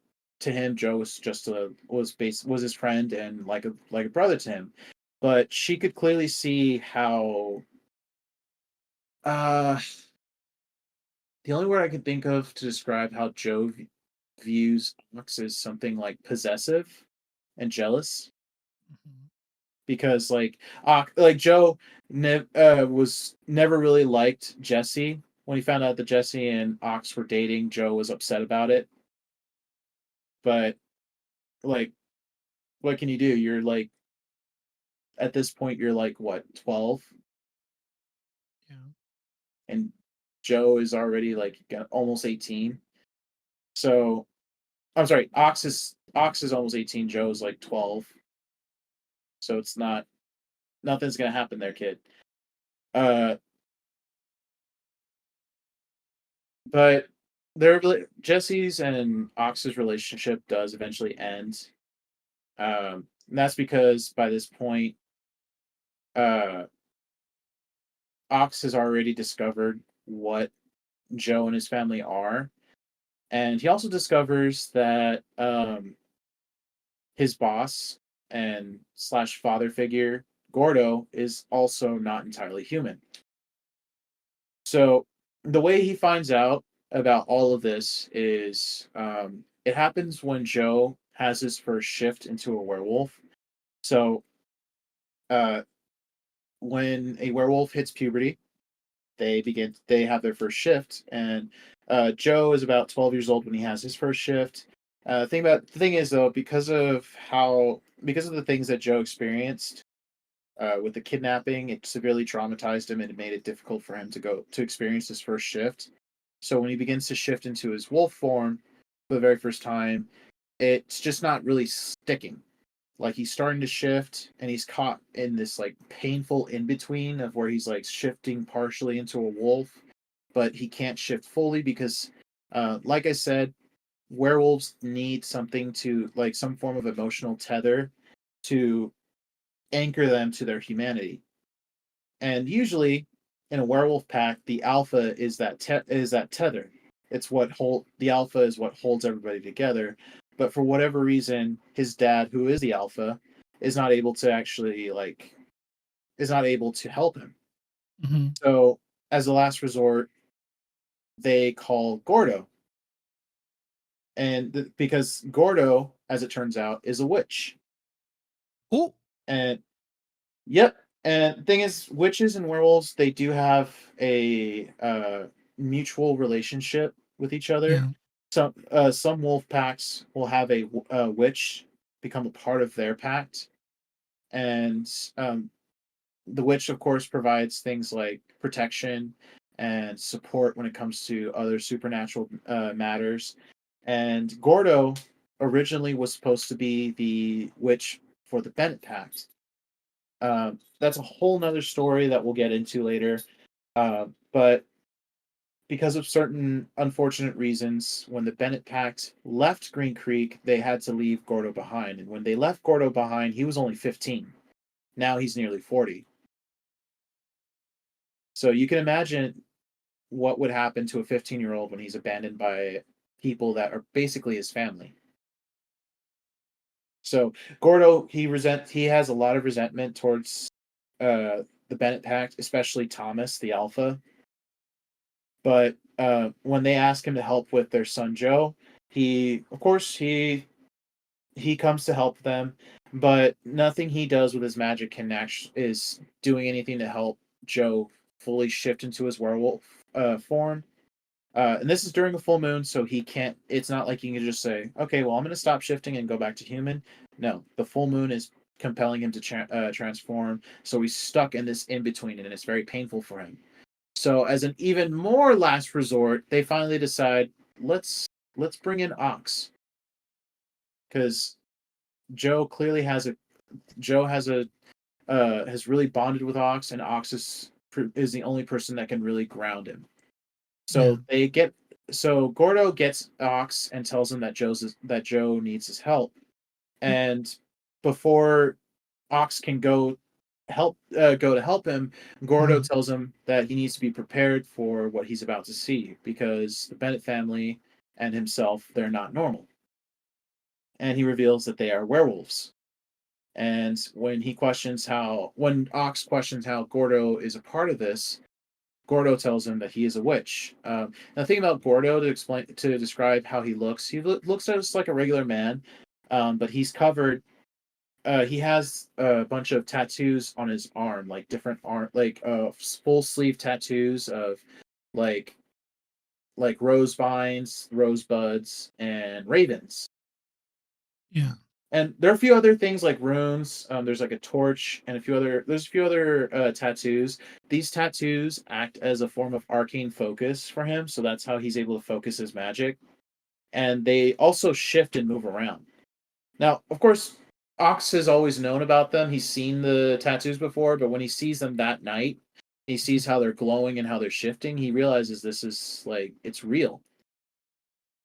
To him, Joe was just was his friend and like a brother to him. But she could clearly see how uh the only word I can think of to describe how Joe views Ox is something like possessive and jealous, Mhm. because like Joe was never really liked Jesse. When he found out that Jesse and Ox were dating, Joe was upset about it. But like, what can you do? You're like, at this point, you're like what, 12, Yeah. and Joe is already like almost 18. So I'm sorry, Ox is almost 18. Joe's like 12. So it's not nothing's gonna happen there, kid. Uh, but Jesse's and Ox's relationship does eventually end. And that's because by this point, uh, Ox has already discovered what Joe and his family are, and he also discovers that his boss and slash father figure Gordo is also not entirely human. So the way he finds out about all of this is it happens when Joe has his first shift into a werewolf. So uh, when a werewolf hits puberty, they have their first shift, and Joe is about 12 years old when he has his first shift. The thing is though, because of the things that Joe experienced with the kidnapping, it severely traumatized him and it made it difficult for him to experience his first shift. So when he begins to shift into his wolf form for the very first time, it's just not really sticking. Like, he's starting to shift and he's caught in this like painful in between of where he's like shifting partially into a wolf, but he can't shift fully because like I said, werewolves need something to like some form of emotional tether to anchor them to their humanity. And usually in a werewolf pack, the alpha is is that tether. It's what hold the alpha is what holds everybody together. But for whatever reason, his dad, who is the alpha, is not able to actually is not able to help him. Mhm. So as a last resort, they call Gordo, and because Gordo, as it turns out, is a witch. Oh, And yep. And the thing is, witches and werewolves, they do have a mutual relationship with each other. yeah. Some wolf packs will have a witch become a part of their pact, and the witch, of course, provides things like protection and support when it comes to other supernatural matters. And Gordo originally was supposed to be the witch for the Bennett Pact. That's a whole nother story that we'll get into later. But because of certain unfortunate reasons, when the Bennett Pact left Green Creek, they had to leave Gordo behind. And when they left Gordo behind, he was only 15. Now he's nearly 40. So you can imagine what would happen to a 15-year-old when he's abandoned by people that are basically his family. So Gordo, he has a lot of resentment towards the Bennett Pact, especially Thomas, the Alpha. But when they ask him to help with their son Joe, he of course he comes to help them, but nothing he does with his magic can actually is doing anything to help Joe fully shift into his werewolf form. And this is during a full moon, so he can't. It's not like you can just say, "Okay, well, I'm going to stop shifting and go back to human." No, the full moon is compelling him to transform. So he's stuck in this in between, and it's very painful for him. So as an even more last resort, they finally decide let's bring in Ox, because Joe clearly has a Joe has really bonded with Ox, and Ox is the only person that can really ground him. So Gordo gets Ox and tells him that Joe needs his help, and before Ox can go to help him, Gordo tells him that he needs to be prepared for what he's about to see, because the Bennett family and himself, they're not normal. And he reveals that they are werewolves. And when Ox questions how Gordo is a part of this, Gordo tells him that he is a witch. Now, the thing about Gordo, to describe how he looks looks just like a regular man, but he's covered. He has a bunch of tattoos on his arm, like different full sleeve tattoos of like rose vines, rosebuds, and ravens. Yeah. And there are a few other things like runes. There's like a torch and there's a few other tattoos. These tattoos act as a form of arcane focus for him, so that's how he's able to focus his magic. And they also shift and move around. Now, of course, Ox has always known about them. He's seen the tattoos before, but when he sees them that night, he sees how they're glowing and how they're shifting. He realizes this is like it's real.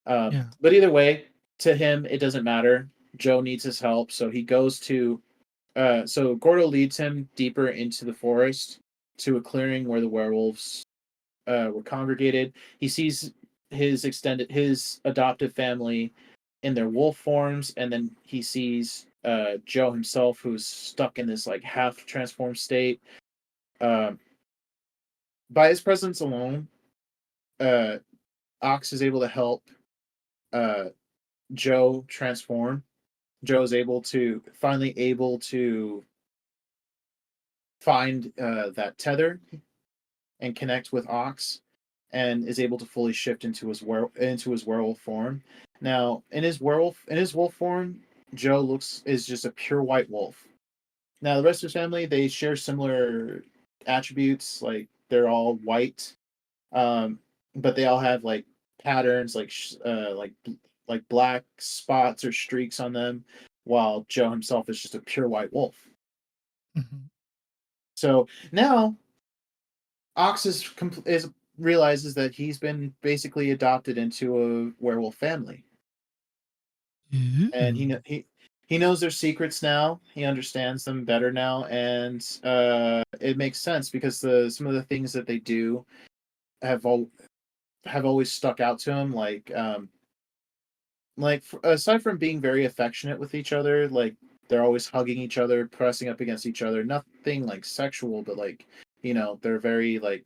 But either way, to him, it doesn't matter. Joe needs his help, so he goes to. So Gordo leads him deeper into the forest to a clearing where the werewolves were congregated. He sees his adoptive family in their wolf forms, and then he sees Joe himself, who's stuck in this like half transformed state. By his presence alone, Ox is able to help Joe transform. Joe is finally able to find that tether and connect with Ox, and is able to fully shift into his werewolf form. Now, in his wolf form, Joe is just a pure white wolf. Now, the rest of his family, they share similar attributes, like they're all white, but they all have like patterns, like black spots or streaks on them, while Joe himself is just a pure white wolf. Mm-hmm. So now, Ox realizes that he's been basically adopted into a werewolf family. Ooh. And he knows their secrets now. He understands them better now, and it makes sense because some of the things that they do have always stuck out to him. Aside from being very affectionate with each other, like they're always hugging each other, pressing up against each other. Nothing like sexual, but like they're very like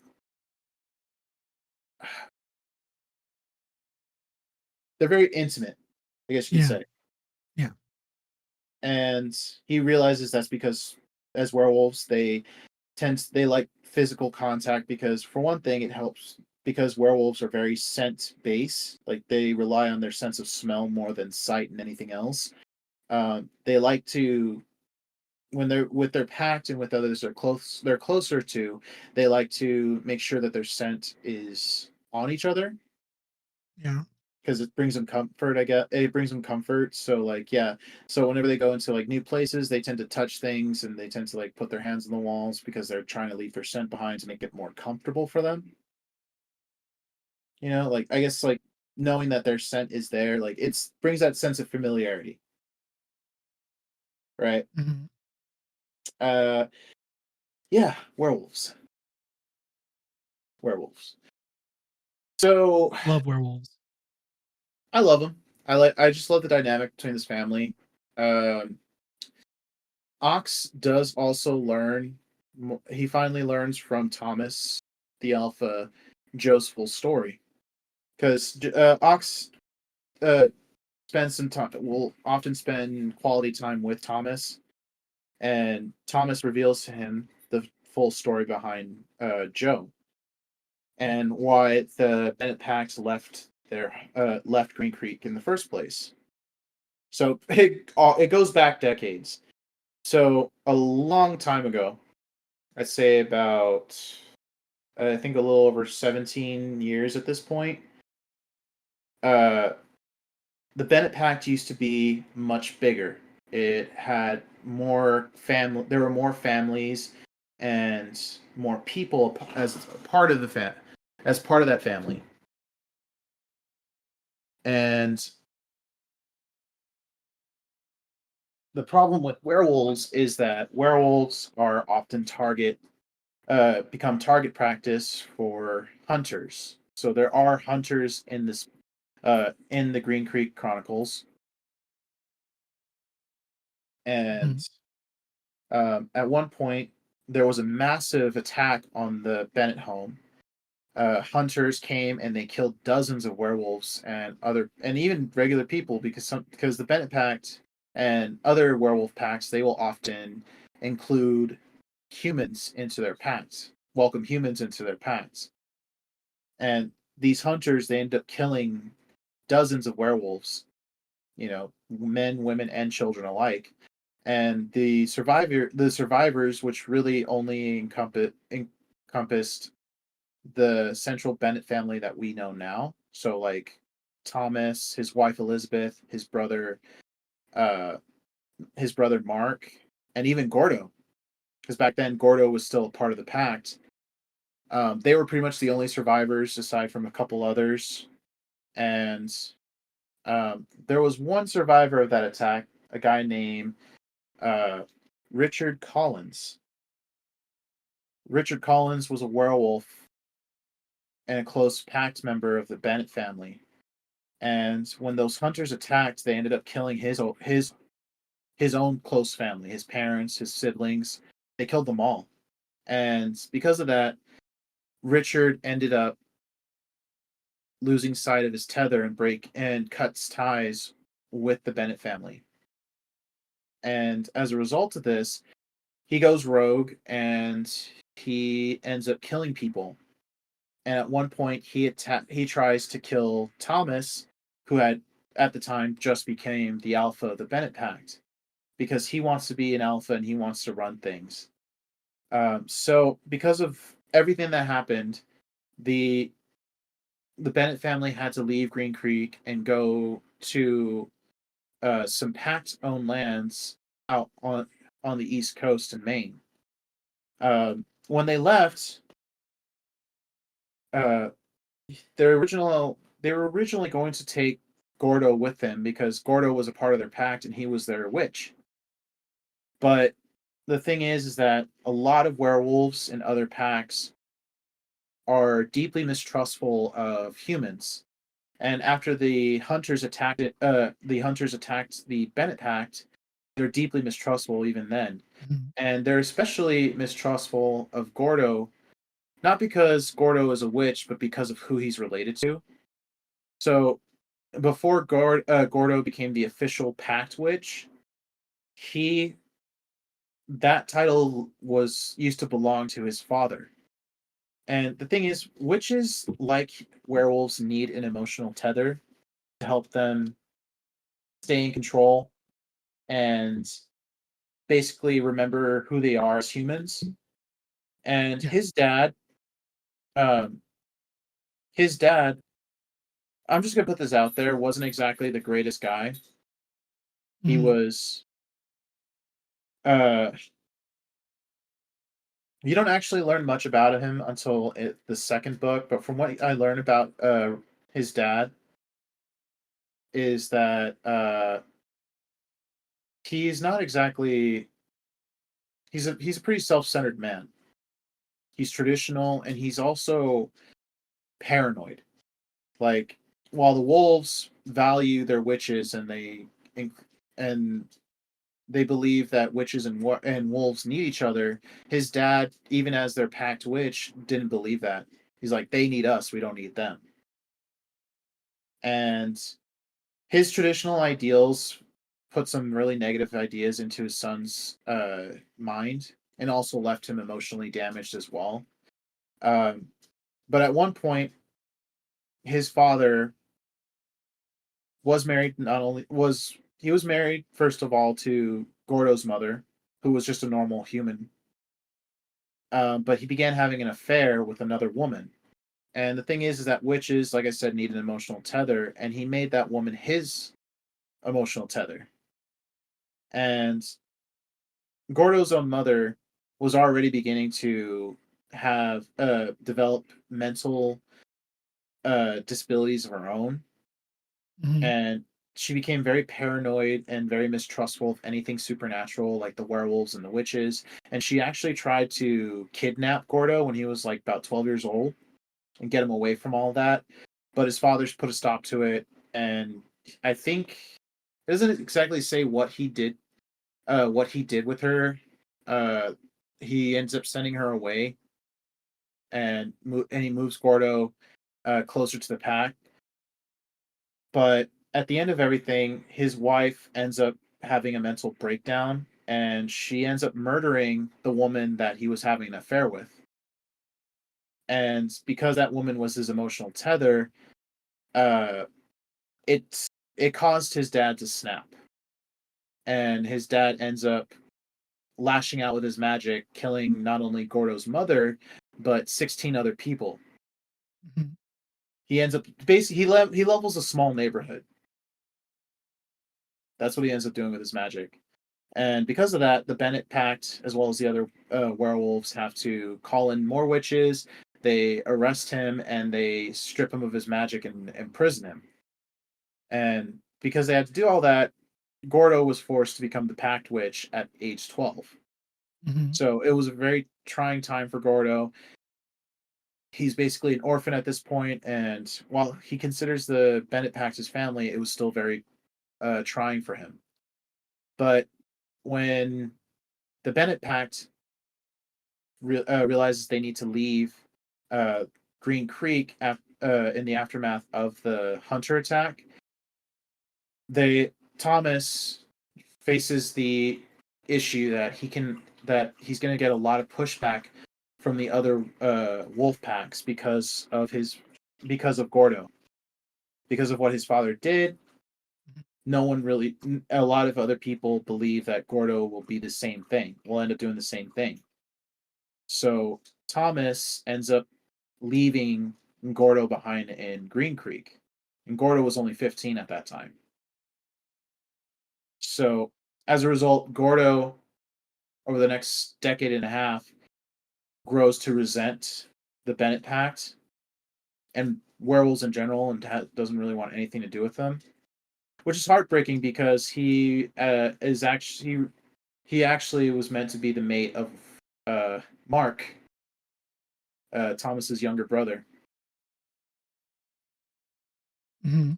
they're very intimate, I guess you could say. Yeah. And he realizes that's because as werewolves they like physical contact, because for one thing it helps, because werewolves are very scent based, like they rely on their sense of smell more than sight and anything else. They like to, when they're with their pact and with others they're closer to, they like to make sure that their scent is on each other. Yeah. Because it brings them comfort, I guess. It brings them comfort. So like, yeah. So whenever they go into like new places, they tend to touch things, and they tend to like put their hands on the walls because they're trying to leave their scent behind to make it more comfortable for them. Like I guess like knowing that their scent is there, like it's brings that sense of familiarity. Right. Mm-hmm. Uh yeah, werewolves. Werewolves. So Love werewolves. I love them. I just love the dynamic between this family. Um Ox does also learn. He finally learns from Thomas, the Alpha, Joe's full story, because Ox spends some time. Will often spend quality time with Thomas, and Thomas reveals to him the full story behind Joe, and why the Bennett Pact left Green Creek in the first place. So it goes back decades. So a long time ago, I'd say about I think a little over 17 years at this point. Uh, the Bennett Pact used to be much bigger. It had more family. There were more families and more people as part of as part of that family. And the problem with werewolves is that werewolves are often become target practice for hunters. So there are hunters in the Green Creek Chronicles, and Mhm. at one point there was a massive attack on the Bennett home. Hunters came and they killed dozens of werewolves and even regular people because the Bennett Pact and other werewolf pacts, they will often include humans into their pacts, welcome humans into their pacts. And these hunters, they end up killing dozens of werewolves, men, women, and children alike. And the survivors, which really only encompassed the central Bennett family that we know now. So like Thomas, his wife Elizabeth, uh, his brother Mark, and even Gordo, because back then Gordo was still a part of the pact. They were pretty much the only survivors, aside from a couple others. And there was one survivor of that attack, a guy named uh, Richard Collins. Richard Collins was a werewolf and a close pact member of the Bennett family. And when those hunters attacked, they ended up killing his own close family, his parents, his siblings. They killed them all. And because of that, Richard ended up losing sight of his tether and cuts ties with the Bennett family. And as a result of this, he goes rogue and he ends up killing people. And at one point, he tries to kill Thomas, who had at the time just became the alpha of the Bennett Pact, because he wants to be an alpha and he wants to run things. So because of everything that happened, the the Bennett family had to leave Green Creek and go to some Pact-owned lands out on the East Coast in Maine. When they left, uh, they were originally going to take Gordo with them because Gordo was a part of their pact and he was their witch. But the thing is that a lot of werewolves and other packs are deeply mistrustful of humans. And after the hunters attacked the Bennett Pact, they're deeply mistrustful even then. Mhm. And they're especially mistrustful of Gordo, not because Gordo is a witch, but because of who he's related to. So before Gordo became the official Pact Witch, he that title was used to belong to his father. And the thing is, witches, like werewolves, need an emotional tether to help them stay in control and basically remember who they are as humans. And Yeah. um, his dad, I'm just gonna put this out there, wasn't exactly the greatest guy. He Mhm. was, uh, you don't actually learn much about him until the second book, but from what I learned about his dad, is that he's not exactly he's a pretty self-centered man. He's traditional and he's also paranoid. Like while the wolves value their witches and they believe that witches and wolves need each other, his dad, even as their pact witch, didn't believe that. He's like, they need us, we don't need them. And his traditional ideals put some really negative ideas into his son's mind and also left him emotionally damaged as well. Um, but at one point, his father was married. Not only was he was married first of all to Gordo's mother, who was just a normal human. But he began having an affair with another woman. And the thing is that witches, like I said, need an emotional tether, and he made that woman his emotional tether. And Gordo's own mother was already beginning to have develop mental disabilities of her own, Mhm. and she became very paranoid and very mistrustful of anything supernatural, like the werewolves and the witches. And she actually tried to kidnap Gordo when he was like about 12 years old and get him away from all that. But his father's put a stop to it, and I think it doesn't exactly say what he did. What he did with her. Uh, he ends up sending her away, and he moves Gordo closer to the pack. But at the end of everything, his wife ends up having a mental breakdown, and she ends up murdering the woman that he was having an affair with. And because that woman was his emotional tether, uh, it it caused his dad to snap, and his dad ends up lashing out with his magic, killing not only Gordo's mother but 16 other people. Mhm. He ends up he levels a small neighborhood. That's what he ends up doing with his magic. And because of that, the Bennett Pact, as well as the other werewolves, have to call in more witches. They arrest him and they strip him of his magic and imprison him. And because they had to do all that, Gordo was forced to become the Pact Witch at age 12. Mhm. So it was a very trying time for Gordo. He's basically an orphan at this point, and while he considers the Bennett Pact his family, it was still very trying for him. But when the Bennett Pact realizes they need to leave uh, Green Creek in the aftermath of the Hunter attack, Thomas faces the issue that he's going to get a lot of pushback from the other wolf packs because of Gordo, because of what his father did. No one really, a lot of other people believe that Gordo will be the same thing, will end up doing the same thing. So Thomas ends up leaving Gordo behind in Green Creek. And Gordo was only 15 at that time. So as a result, Gordo, over the next decade and a half, grows to resent the Bennett Pact and werewolves in general, and doesn't really want anything to do with them, which is heartbreaking because he actually was meant to be the mate of Mark, Thomas's younger brother. Mhm.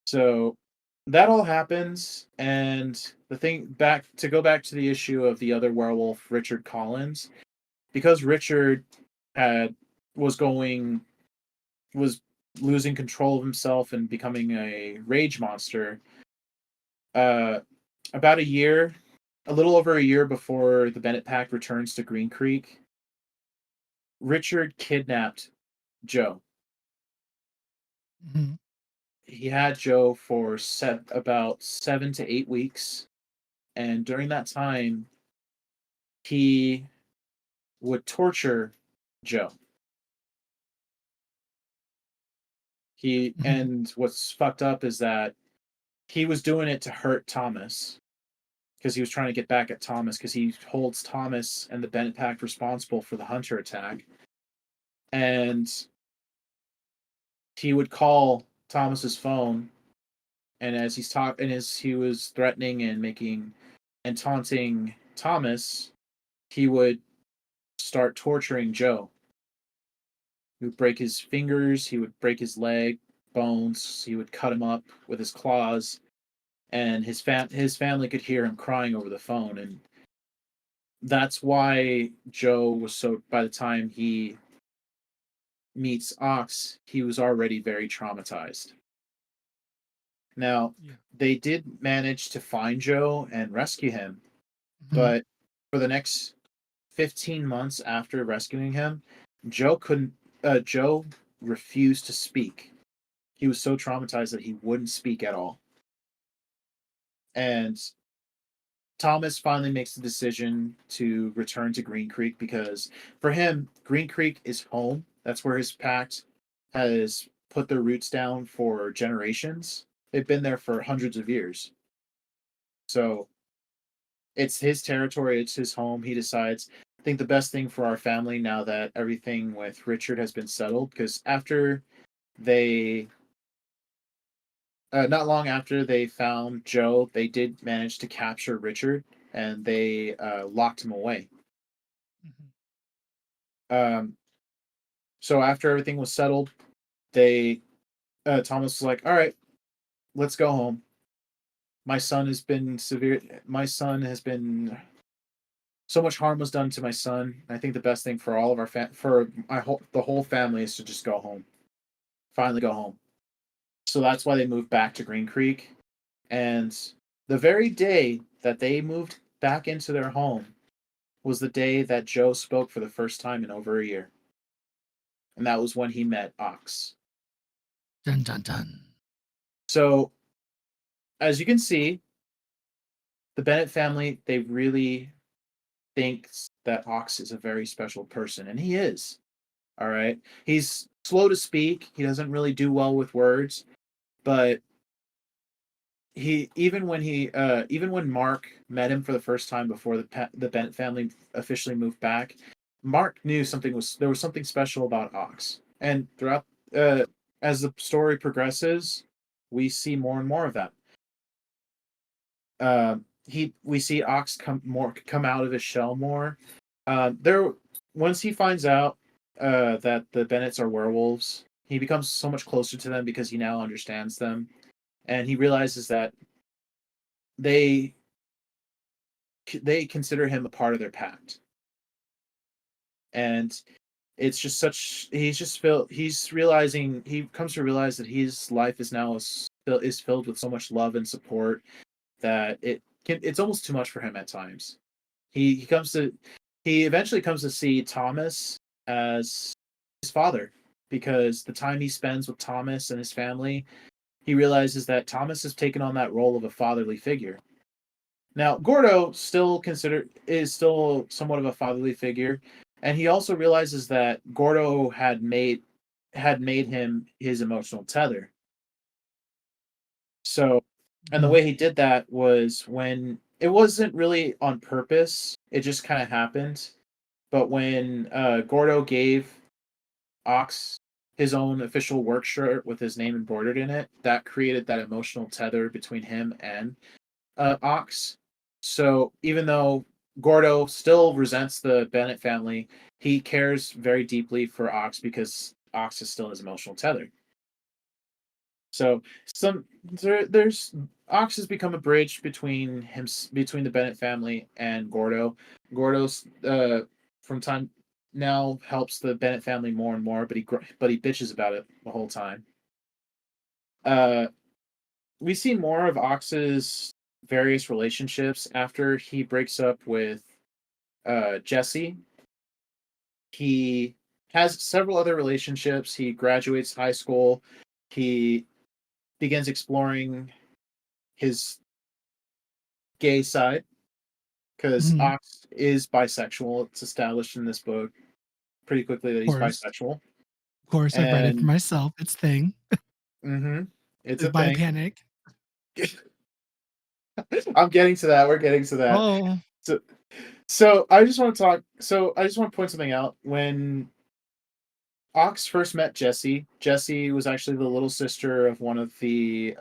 So that all happens, and go back to the issue of the other werewolf, Richard Collins, because Richard had was going was losing control of himself and becoming a rage monster. Uh, about a little over a year before the Bennett Pact returns to Green Creek, Richard kidnapped Joe. Mhm. He had Joe for about 7 to 8 weeks, and during that time, he would torture Joe. Mhm. And what's fucked up is that he was doing it to hurt Thomas because he was trying to get back at Thomas because he holds Thomas and the Bennett Pact responsible for the Hunter attack. And he would call Thomas's phone, and as he was threatening and making and taunting Thomas, he would start torturing Joe. He would break his fingers, he would break his leg bones, he would cut him up with his claws, and his family could hear him crying over the phone. And that's why Joe was so, by the time he meets Ox, he was already very traumatized. Now, Yeah. they did manage to find Joe and rescue him, Mhm. but for the next 15 months after rescuing him, Joe refused to speak. He was so traumatized that he wouldn't speak at all. And Thomas finally makes the decision to return to Green Creek because for him, Green Creek is home. That's where his pact has put their roots down for generations. They've been there for hundreds of years. So it's his territory, it's his home. He decides, I think the best thing for our family now that everything with Richard has been settled, because after they not long after they found Joe, they did manage to capture Richard and they locked him away. Um, so after everything was settled, they Thomas was like, "All right, let's go home. My son has been severe. My son has been so much harm was done to my son. I think the best thing for all of our the whole family is to just go home. Finally, go home." So that's why they moved back to Green Creek. And the very day that they moved back into their home was the day that Joe spoke for the first time in over a year. And that was when he met Ox. Dun dun dun. So, as you can see, the Bennett family, they really thinks that Ox is a very special person, and he is. All right. He's slow to speak. He doesn't really do well with words, but even when Mark met him for the first time before the Bennett family officially moved back, Mark knew there was something special about Ox, and throughout as the story progresses, we see more and more of that. We see Ox come out of his shell more. There once he finds out that the Bennetts are werewolves, he becomes so much closer to them because he now understands them, and he realizes that they consider him a part of their pact. And it's just such he comes to realize that his life is now is filled with so much love and support that it's almost too much for him at times. He eventually comes to see Thomas as his father, because the time he spends with Thomas and his family, he realizes that Thomas has taken on that role of a fatherly figure. Now, Gordo is still somewhat of a fatherly figure, and he also realizes that Gordo had made him his emotional tether. So, and the way he did that was when it wasn't really on purpose; it just kind of happened. But when Gordo gave Ox his own official work shirt with his name embroidered in it, that created that emotional tether between him and Ox. So even though Gordo still resents the Bennett family, he cares very deeply for Ox because Ox is still his emotional tether. So there's Ox has become a bridge between the Bennett family and Gordo. Gordo's from time now helps the Bennett family more and more, but he bitches about it the whole time. We see more of Ox's various relationships after he breaks up with Jesse. He has several other relationships. He graduates high school. He begins exploring his gay side because Ox is bisexual. It's established in this book pretty quickly that he's bisexual. Of course, I've read it for myself. It's thing. Mm-hmm. It's a by thing. Panic. I'm getting to that. We're getting to that. Oh. So I just want to point something out. When Ox first met Jessie, Jessie was actually the little sister of one of the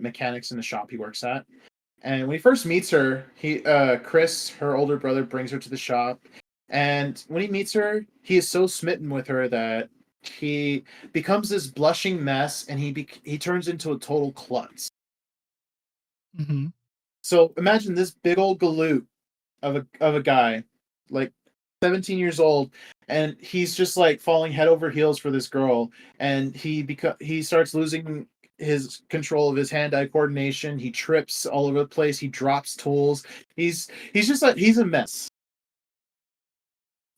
mechanics in the shop he works at. And when he first meets her, Chris, her older brother, brings her to the shop. And when he meets her, he is so smitten with her that he becomes this blushing mess, and he turns into a total klutz. Mm-hmm. So imagine this big old galoot of a guy, like 17 years old, and he's just like falling head over heels for this girl, and he starts losing his control of his hand-eye coordination. He trips all over the place. He drops tools. He's just like he's a mess.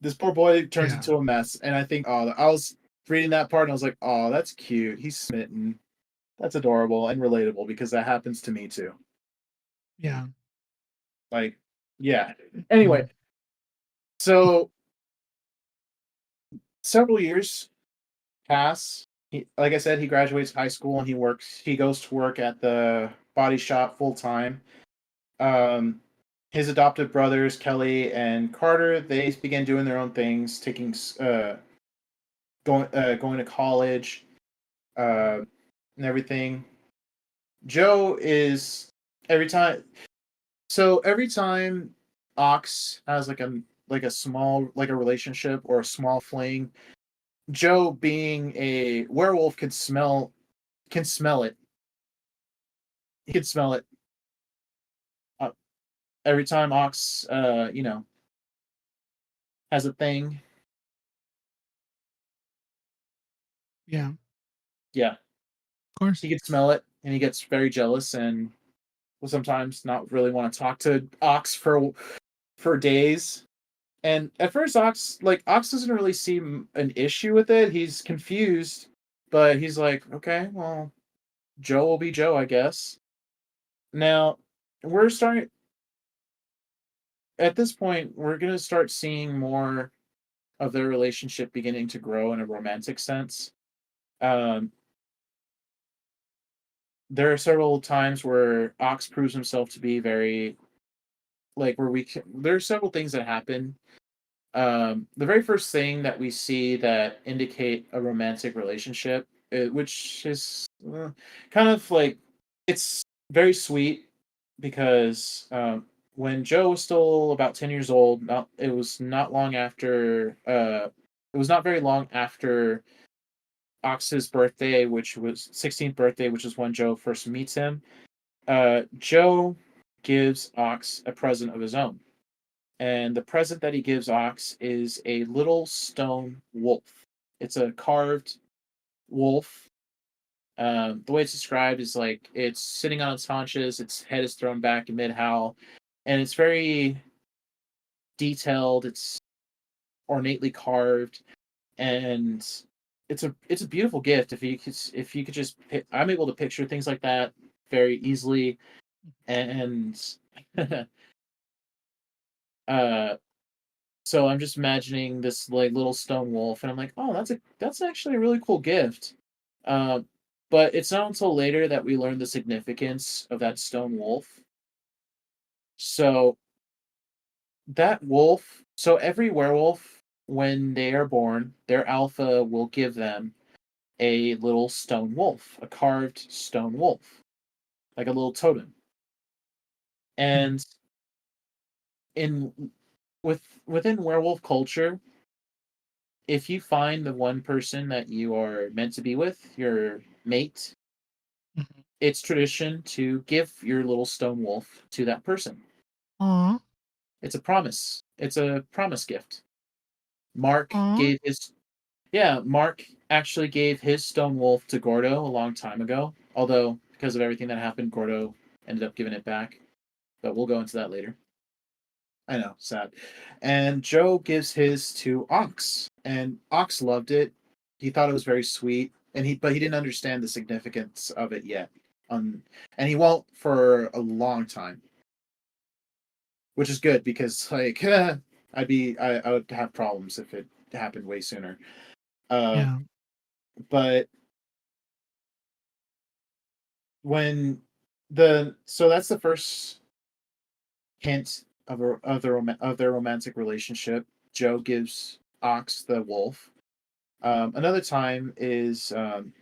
This poor boy turns into a mess, and I think I was reading that part and I was like, oh, that's cute. He's smitten. That's adorable and relatable because that happens to me too. Yeah. Like, yeah. Anyway, so several years pass. Like I said, he graduates high school and he goes to work at the body shop full time. Um, his adopted brothers, Kelly and Carter, they begin doing their own things, going to college, uh, and everything. Joe is every time. So every time Ox has like a small like a relationship or a small fling, Joe, being a werewolf, can smell it. He can smell it uh, every time Ox, has a thing. Yeah, of Yeah, course. he can smell it, and he gets very jealous and will sometimes not really want to talk to Ox for days. And at first, Ox doesn't really seem an issue with it. He's confused, but he's like, okay, well, Joe will be Joe, I guess. Now, we're starting at this point. We're gonna start seeing more of their relationship beginning to grow in a romantic sense. Um, there are several times where Ox proves himself to be very like where we can, there are several things that happen. The very first thing that we see that indicate a romantic relationship, which is kind of like it's very sweet because when Joe was still about 10 years old, it was not long after. It was not very long after Ox's birthday, which was 16th birthday, which is when Joe first meets him. Joe gives Ox a present of his own. And the present that he gives Ox is a little stone wolf. It's a carved wolf. The way it's described is like it's sitting on its haunches, its head is thrown back in mid howl, and it's very detailed. It's ornately carved, and it's a beautiful gift. If you could just, I'm able to picture things like that very easily, and uh, so I'm just imagining this like little stone wolf, and I'm like, oh, that's actually a really cool gift. Uh, but it's not until later that we learn the significance of that stone wolf. So so every werewolf, when they are born, their alpha will give them a little stone wolf, a carved stone wolf, like a little totem. Mhm. And in within werewolf culture, if you find the one person that you are meant to be with, your mate, Mhm. it's tradition to give your little stone wolf to that person. Aw, It's a promise. It's a promise gift. Mark aw. gave his Yeah, Mark actually gave his stone wolf to Gordo a long time ago. Although because of everything that happened, Gordo ended up giving it back. But we'll go into that later. I know, sad. And Joe gives his to Ox, and Ox loved it. He thought it was very sweet, but he didn't understand the significance of it yet. And he won't for a long time, which is good because like I would have problems if it happened way sooner. Uh, Yeah. but when the so that's the first hint of their romantic relationship. Joe gives Ox the wolf. Another time is from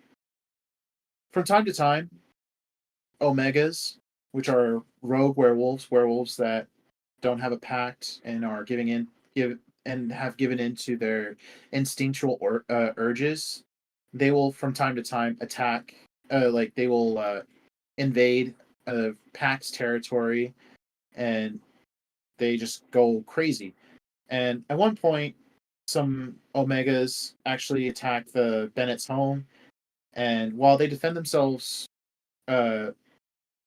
time to time, Omegas, which are rogue werewolves that don't have a pact and are give and have given in to their instinctual urges. They will from time to time attack, like they will invade a pact's territory, and they just go crazy. And at one point, some Omegas actually attack the Bennett's home, and while they defend themselves uh,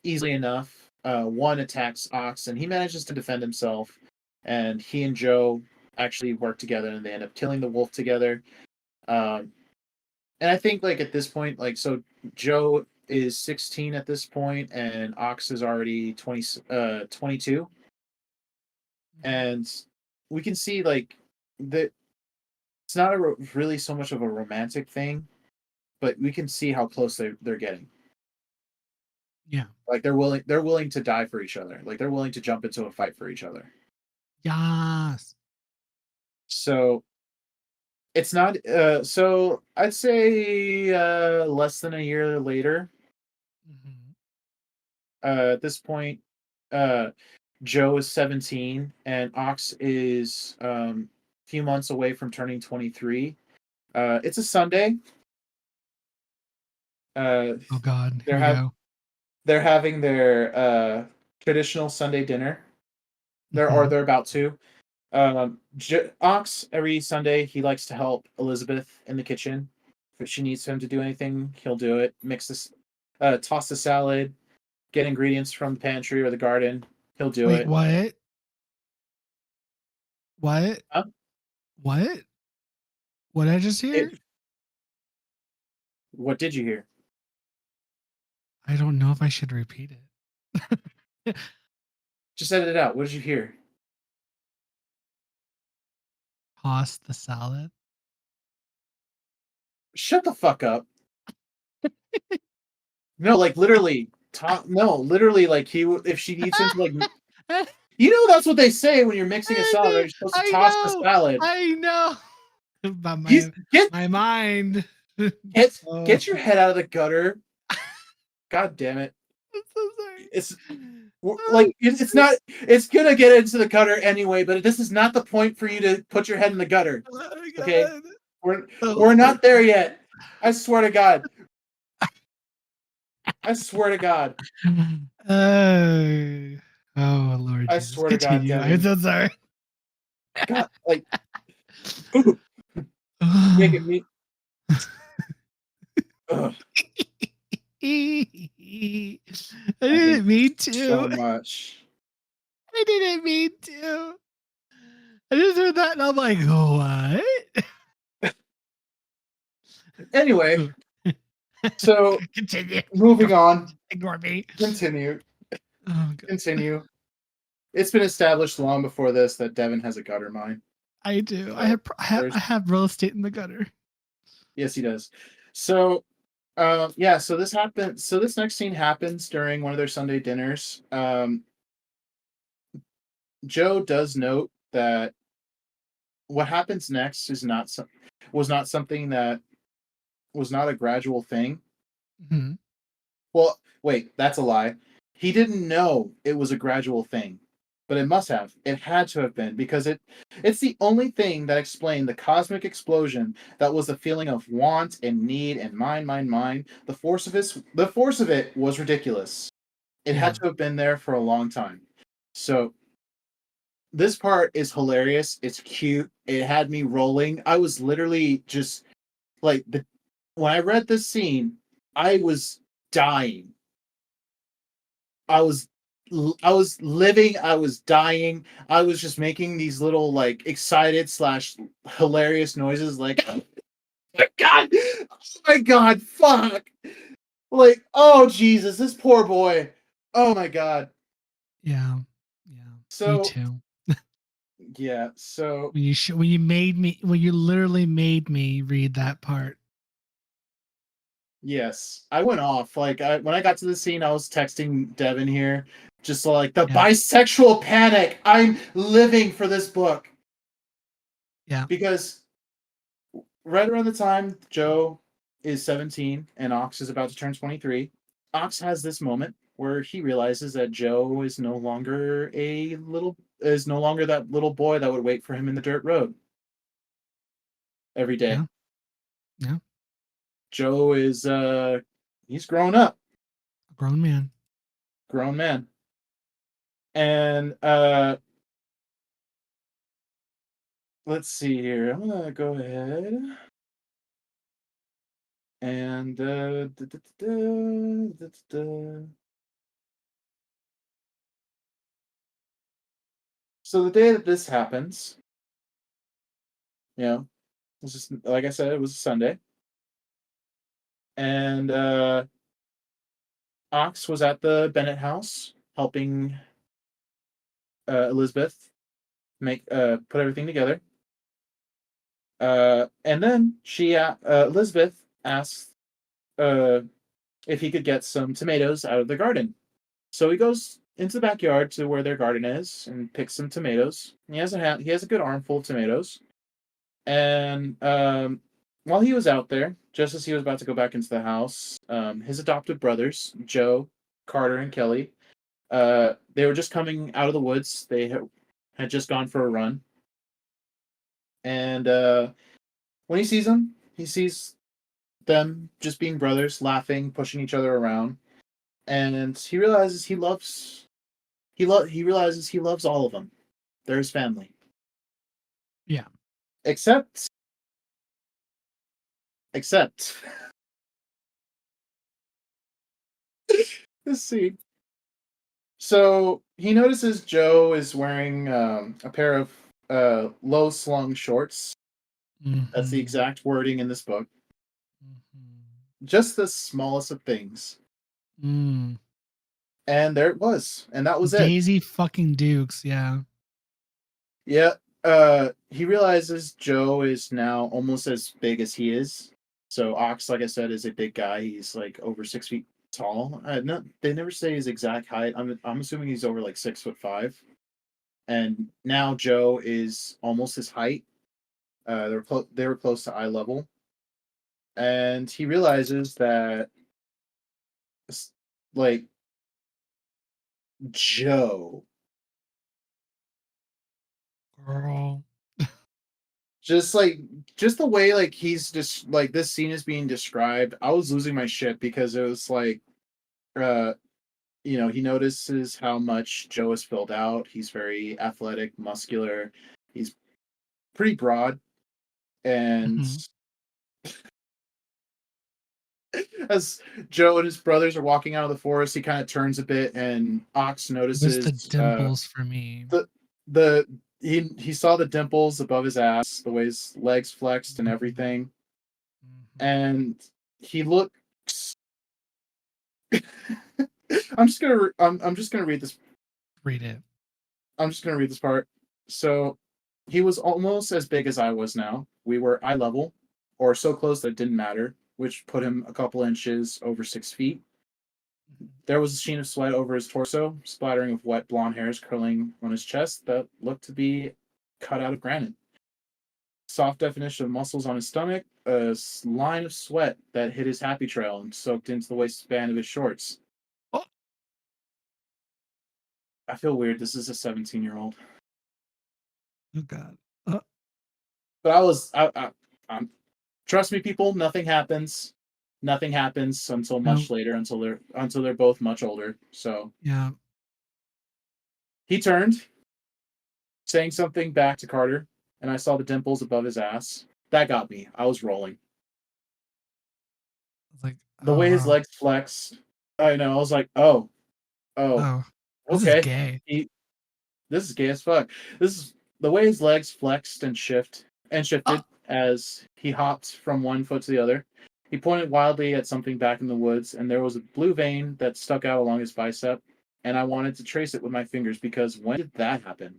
easily enough, one attacks Ox, and he manages to defend himself. And he and Joe actually work together, and they end up killing the wolf together. Um, and I think like at this point, like so, Joe is 16 at this point, and Ox is already 22. and we can see like that it's not really so much of a romantic thing, but we can see how close they're getting. Yeah. Like they're willing to die for each other. Like they're willing to jump into a fight for each other. Yes. So it's not so I'd say less than a year later. Mm-hmm. At this point, Joe is 17 and Ox is a few months away from turning 23. It's a Sunday. Oh God, They're here we have go. they're having their traditional Sunday dinner. Mm-hmm. They're about to. Ox every Sunday he likes to help Elizabeth in the kitchen. If she needs him to do anything, he'll do it. Mix this, toss the salad, get ingredients from the pantry or the garden. He'll do Wait, it. what? What? Huh? What? What did I just hear? What did you hear? I don't know if I should repeat it. Just edit it out. What did you hear? Toss the salad. Shut the fuck up. No, like literally. No, literally. Like if she needs him to like, that's what they say when you're mixing a salad. Right? You're supposed to toss the salad. I know. But Get my mind. get your head out of the gutter. God damn it! I'm so sorry. It's like it's not. It's gonna get into the gutter anyway. But this is not the point for you to put your head in the gutter. Oh my Okay, God. we're not there yet. I swear to God. I swear to God. Oh Lord I Jesus. swear to God, Continue. I'm Devin. so sorry. God, like, making me. Ugh, I I hate didn't mean so to. much. I didn't mean to. I just heard that and I'm like, what? Anyway, so Continue. moving on. Ignore me. Continue. Oh, God. Continue. It's been established long before this that Devin has a gutter mind. I do. So I have real estate in the gutter. yes, he does. So, so this happened. So this next scene happens during one of their Sunday dinners. Joe does note that what happens next was not something that was not a gradual thing. Mm-hmm. Well, wait, that's a lie. He didn't know it was a gradual thing, but it must have. It had to have been because it's the only thing that explained the cosmic explosion that was the feeling of want and need and mine. The force of it was ridiculous. It Yeah. had to have been there for a long time. So this part is hilarious. It's cute. It had me rolling. I was literally just like when I read this scene, I was dying. I was living, I was dying. I was just making these little like excited / hilarious noises like oh my god. Oh my god, fuck. Like, oh Jesus, this poor boy. Oh my god. Yeah. Yeah. Me So too. yeah, so When you literally made me read that part. yes, I went off. Like when I got to the scene, I was texting Devin here, just like the Yeah. bisexual panic. I'm living for this book Yeah. because right around the time Joe is 17 and Ox is about to turn 23, Ox has this moment where he realizes that Joe is no longer that little boy that would wait for him in the dirt road every day. Yeah. Yeah. Joe is he's grown up, A grown man. grown man. And let's see here. I'm gonna go ahead and so the day that this happens, it's just like I said, it was a Sunday, and Ox was at the Bennett house helping Elizabeth put everything together. And then Elizabeth asked if he could get some tomatoes out of the garden. So he goes into the backyard to where their garden is and picks some tomatoes. He has a good armful of tomatoes. And while he was out there, just as he was about to go back into the house, his adopted brothers, Joe, Carter, and Kelly, they were just coming out of the woods. They had just gone for a run. And when he sees them, he sees them just being brothers, laughing, pushing each other around. And he realizes he loves all of them. They're his family. Yeah. Except this scene. So he notices Joe is wearing a pair of low slung shorts. That's the exact wording in this book. Just the smallest of things. And there it was. And that was Daisy fucking Dukes, yeah. Yeah. He realizes Joe is now almost as big as he is. So Ox, like I said, is a big guy. He's like over 6 feet tall. They never say his exact height. I'm assuming he's over like 6'5". And now Joe is almost his height. They were close to eye level. And he realizes that, like, Joe, girl, just the way like he's just like this scene is being described, I was losing my shit because it was like, he notices how much Joe is filled out. He's very athletic, muscular. He's pretty broad, and as Joe and his brothers are walking out of the forest, he kind of turns a bit, and Ox notices the dimples for me. He saw the dimples above his ass, the way his legs flexed and everything, and he looks. I'm just gonna read this. Read it. I'm just gonna read this part. So, he was almost as big as I was now. We were eye level, or so close that it didn't matter, which put him a couple inches over 6 feet. There was a sheen of sweat over his torso, splattering of wet blonde hairs curling on his chest that looked to be cut out of granite. Soft definition of muscles on his stomach, a line of sweat that hit his happy trail and soaked into the waistband of his shorts. Oh. I feel weird. This is a 17-year-old. Oh God. But I'm trust me, people. Nothing happens. Nothing happens until much later. Until they're both much older. So yeah. He turned, saying something back to Carter, and I saw the dimples above his ass. That got me. I was rolling. Like the way his legs flexed. I know. I was like, oh, this okay. is gay. This is gay as fuck. This is the way his legs flexed and shifted as he hopped from one foot to the other. He pointed wildly at something back in the woods, and there was a blue vein that stuck out along his bicep, and I wanted to trace it with my fingers because when did that happen?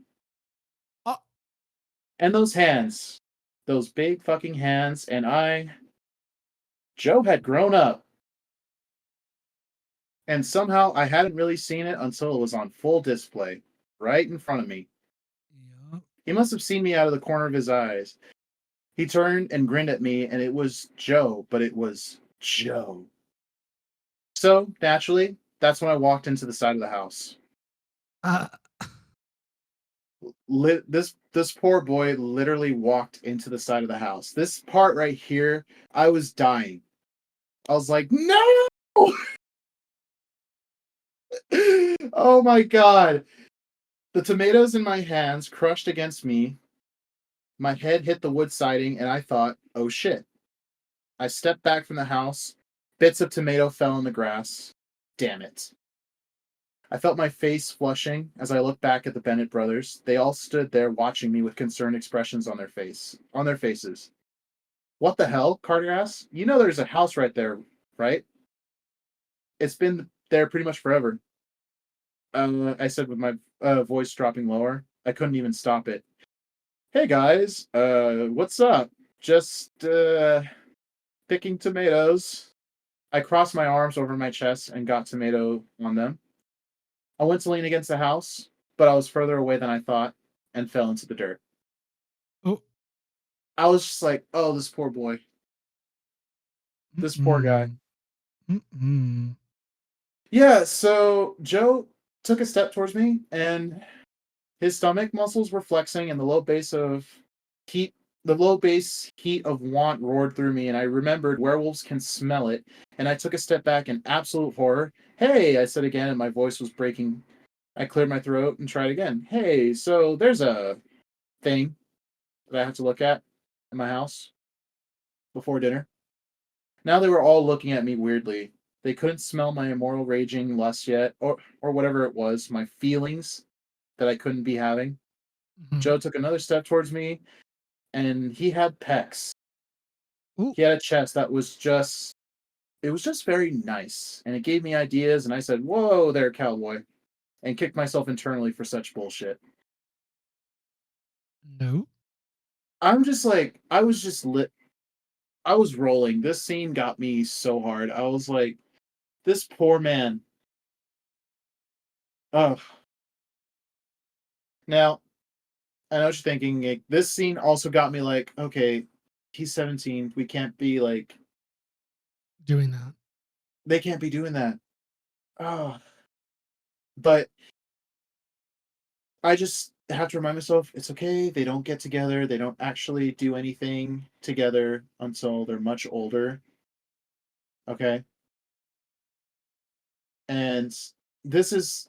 And those hands, those big fucking hands, and Joe had grown up. And somehow I hadn't really seen it until it was on full display, right in front of me. Yep. He must have seen me out of the corner of his eyes. He turned and grinned at me, and it was Joe, but it was Joe. So, naturally, that's when I walked into the side of the house. This poor boy literally walked into the side of the house. This part right here, I was dying. I was like, no! Oh my God. The tomatoes in my hands crushed against me. My head hit the wood siding, and I thought, oh shit. I stepped back from the house. Bits of tomato fell in the grass. Damn it. I felt my face flushing as I looked back at the Bennett brothers. They all stood there watching me with concerned expressions on their faces. What the hell? Carter asked. You know there's a house right there, right? It's been there pretty much forever. I said with my voice dropping lower. I couldn't even stop it. Hey guys, what's up? Just picking tomatoes. I crossed my arms over my chest and got tomato on them. I went to lean against the house, but I was further away than I thought and fell into the dirt. Oh. I was just like, oh, this poor boy. This poor guy. Mm-mm. Yeah, so Joe took a step towards me and his stomach muscles were flexing and heat the low base heat of want roared through me, and I remembered werewolves can smell it, and I took a step back in absolute horror. Hey, I said again, and my voice was breaking. I cleared my throat and tried again. Hey, so there's a thing that I have to look at in my house before dinner. Now they were all looking at me weirdly. They couldn't smell my immoral raging lust yet, or whatever it was, my feelings that I couldn't be having. Mm-hmm. Joe took another step towards me, and he had pecs. Ooh. He had a chest that was just it was just very nice, and it gave me ideas, and I said, "Whoa there, cowboy," and kicked myself internally for such bullshit. No. I'm just like, I was just lit. I was rolling. This scene got me so hard. I was like, this poor man. Ugh. Now, I know what you're thinking. Like, this scene also got me like, okay, he's 17. We can't be like, Doing that. they can't be doing that. Oh, but I just have to remind myself it's okay. They don't get together. They don't actually do anything together until they're much older. Okay. And this is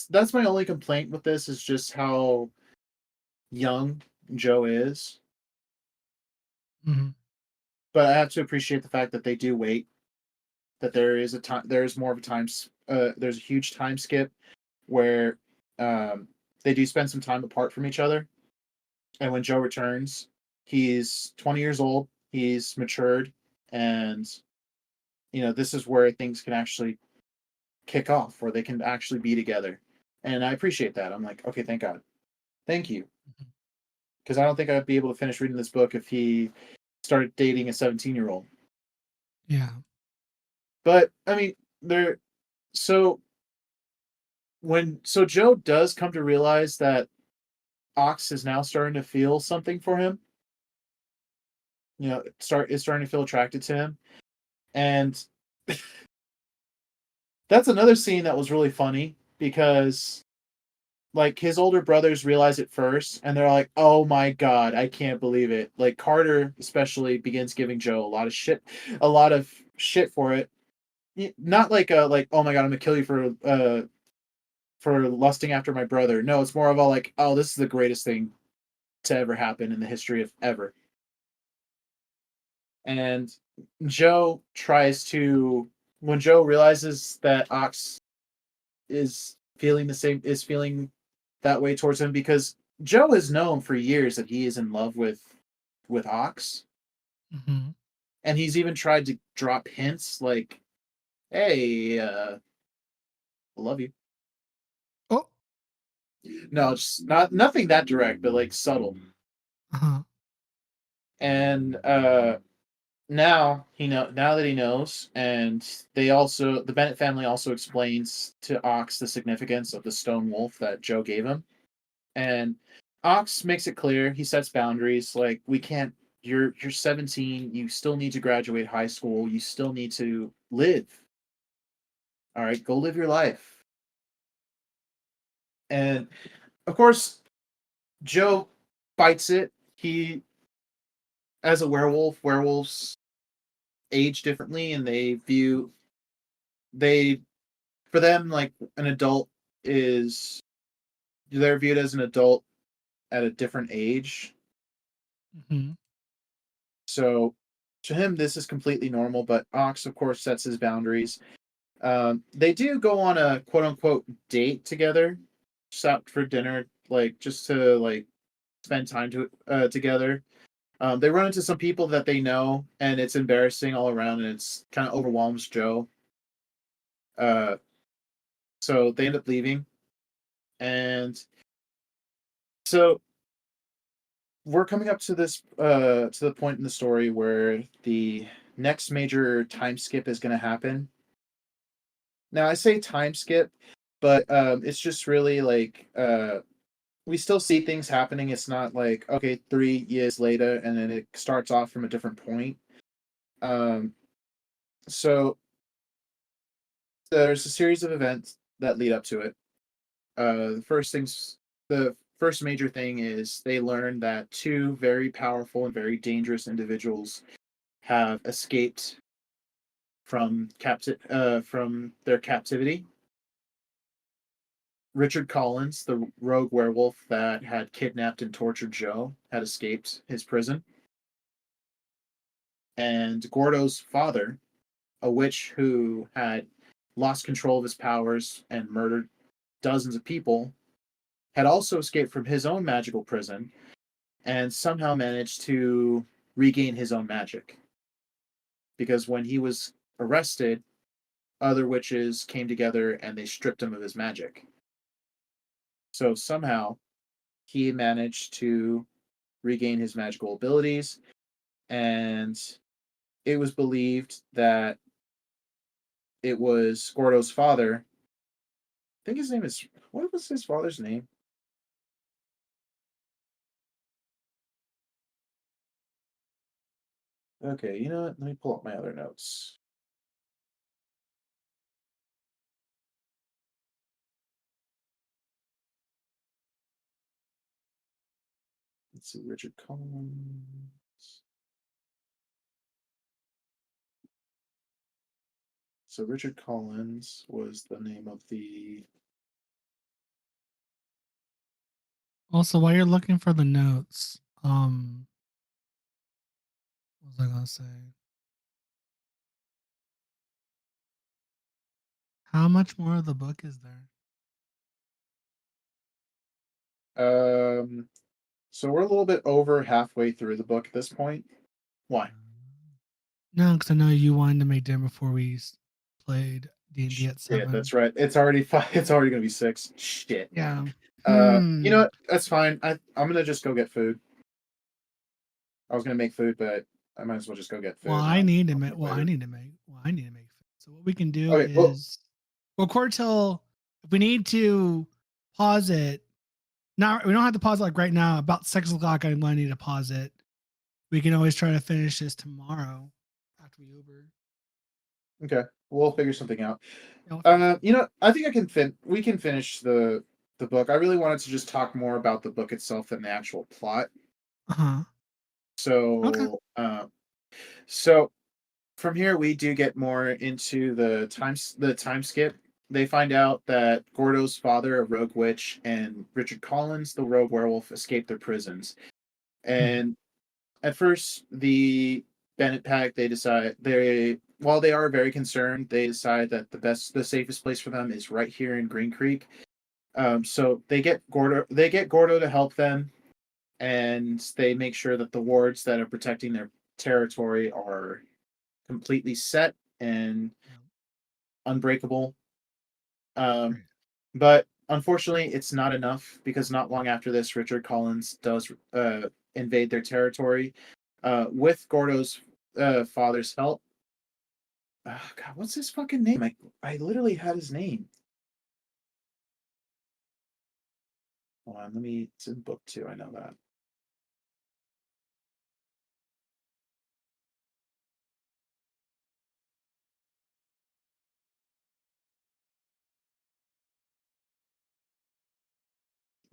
that's my only complaint with this is just how young Joe is. Mm-hmm. But I have to appreciate the fact that they do wait, that there's more of a there's a huge time skip where they do spend some time apart from each other. And when Joe returns, he's 20 years old, he's matured, and this is where things can actually kick off, where they can actually be together. And I appreciate that. I'm like, okay, thank God. Thank you. Mm-hmm. Because I don't think I'd be able to finish reading this book if he started dating a 17-year-old. Yeah. But I mean, there so so Joe does come to realize that Ox is now starting to feel something for him. Is starting to feel attracted to him. And that's another scene that was really funny because like his older brothers realize it first and they're like, "Oh my god, I can't believe it." Like Carter especially begins giving Joe a lot of shit for it. Not like "Oh my god, I'm going to kill you for lusting after my brother." No, it's more of a like, "Oh, this is the greatest thing to ever happen in the history of ever." And Joe tries to when Joe realizes that Ox is feeling that way towards him because Joe has known for years that he is in love with Ox, Mm-hmm. and he's even tried to drop hints like, "Hey, I love you." Oh. No, just nothing that direct, but like subtle. Uh-huh. And now that he knows, and the Bennett family also explains to Ox the significance of the stone wolf that Joe gave him. And Ox makes it clear, he sets boundaries like we can't you're 17, you still need to graduate high school, you still need to live. All right, go live your life. And of course, Joe fights it. He as a werewolves age differently and they for them like an adult is they're viewed as an adult at a different age. Mm-hmm. So to him, this is completely normal, but Ox, of course, sets his boundaries. They do go on a quote unquote date together, just out for dinner, like just to like spend time together. They run into some people that they know, and it's embarrassing all around, and it's kind of overwhelms Joe. Uh, so they end up leaving, and so we're coming up to this to the point in the story where the next major time skip is going to happen. Now I say time skip, but it's just really like we still see things happening. It's not like, okay, 3 years later and then it starts off from a different point. Um, so there's a series of events that lead up to it. The first major thing is they learn that two very powerful and very dangerous individuals have escaped from their captivity. Richard Collins, the rogue werewolf that had kidnapped and tortured Joe, had escaped his prison. And Gordo's father, a witch who had lost control of his powers and murdered dozens of people, had also escaped from his own magical prison and somehow managed to regain his own magic. Because when he was arrested, other witches came together and they stripped him of his magic. So somehow he managed to regain his magical abilities, and it was believed that it was Gordo's father. I think his name is, what was his father's name? Okay, you know what? Let me pull up my other notes. Let's see, Richard Collins. So Richard Collins was the name of the. Also, while you're looking for the notes, what was I gonna say? How much more of the book is there? So we're a little bit over halfway through the book at this point. Why? No, because I know you wanted to make dinner before we played D&D at Yeah, 7. that's right. It's already five. It's already gonna be 6. Shit. Yeah. You know what? That's fine. I'm gonna just go get food. I was gonna make food, but I might as well just go get food. Well, I need to make. Well, I need to make. Food. So what we can do Okay, well- is record till if we need to pause it. Not we don't have to pause it like right now. About 6 o'clock, I might need to pause it. We can always try to finish this tomorrow after we Uber. Okay, we'll figure something out. Yeah, You know, I think we can finish the book. I really wanted to just talk more about the book itself than the actual plot. uh-huh. So, Okay. So from here we do get more into the time skip. They find out that Gordo's father, a rogue witch, and Richard Collins, the rogue werewolf, escaped their prisons. And at first, the Bennett pack, while they are very concerned, they decide that the safest place for them is right here in Green Creek. So they get Gordo to help them, and they make sure that the wards that are protecting their territory are completely set and unbreakable. Great. But unfortunately, it's not enough because not long after this, Richard Collins does invade their territory with Gordo's father's help. God, what's his fucking name? I literally had his name. Hold on, let me. It's in book 2. I know that.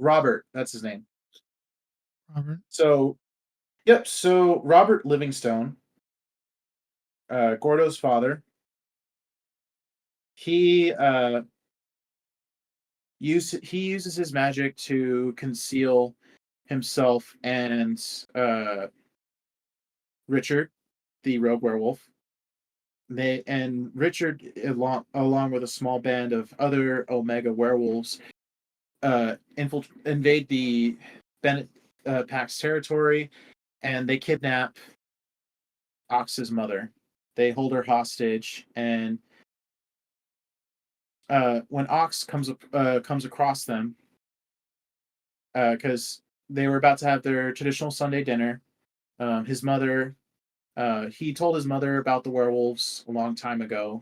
Robert, that's his name. Robert. So, yep. So Robert Livingstone, Gordo's father, he he uses his magic to conceal himself and Richard, the rogue werewolf. Richard, along with a small band of other Omega werewolves, invade the Bennett Pack's territory, and they kidnap Ox's mother. They hold her hostage, and when Ox comes across them, because they were about to have their traditional Sunday dinner. His mother, he told his mother about the werewolves a long time ago,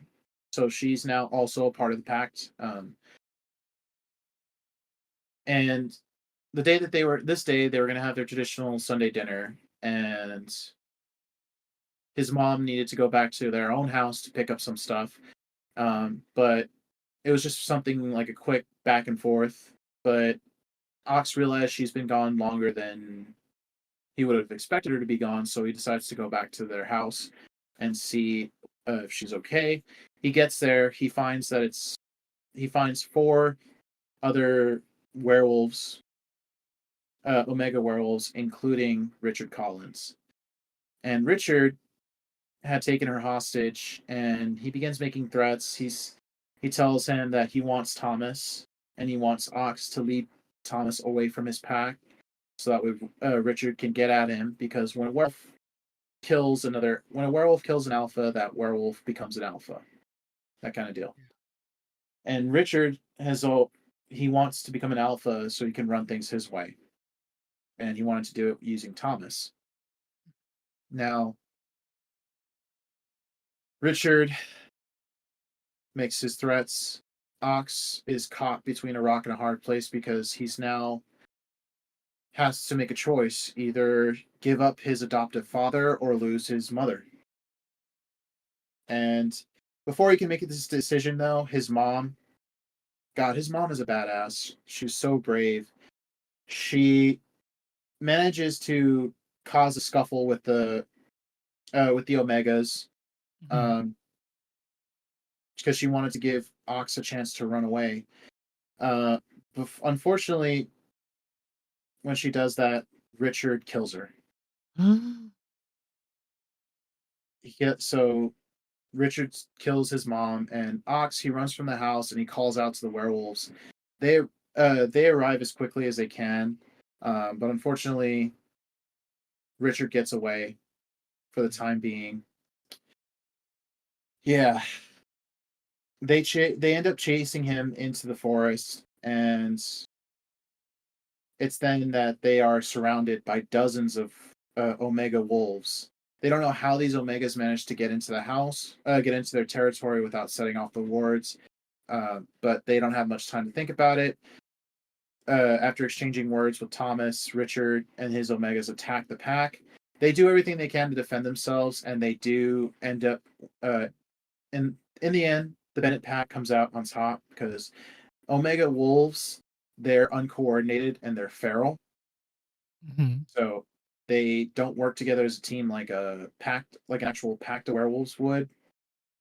so she's now also a part of the pact. And the day that they were going to have their traditional Sunday dinner, and his mom needed to go back to their own house to pick up some stuff. But it was just something like a quick back and forth. But Ox realized she's been gone longer than he would have expected her to be gone, so he decides to go back to their house and see if she's okay. He gets there. He finds four other werewolves, Omega werewolves, including Richard Collins. And Richard had taken her hostage, and he begins making threats. He tells him that he wants Thomas, and he wants Ox to lead Thomas away from his pack, so that way Richard can get at him. Because when a werewolf kills an alpha, that werewolf becomes an alpha. That kind of deal. And Richard he wants to become an alpha so he can run things his way, and he wanted to do it using Thomas. Now, Richard makes his threats. Ox is caught between a rock and a hard place because he's now has to make a choice: either give up his adoptive father or lose his mother. And before he can make this decision, though, his mom is a badass. She's so brave. She manages to cause a scuffle with the Omegas, because she wanted to give Ox a chance to run away. Unfortunately, when she does that, Richard kills her. So Richard kills his mom, and Ox, he runs from the house and he calls out to the werewolves. They arrive as quickly as they can, but unfortunately, Richard gets away for the time being. Yeah, they end up chasing him into the forest, and it's then that they are surrounded by dozens of Omega wolves. They don't know how these Omegas managed to get into the house, get into their territory without setting off the wards, but they don't have much time to think about it. After exchanging words with Thomas, Richard and his Omegas attack the pack. They do everything they can to defend themselves, and they do end up, in the end, the Bennett pack comes out on top because Omega wolves, they're uncoordinated and they're feral. So they don't work together as a team like an actual pact of werewolves would,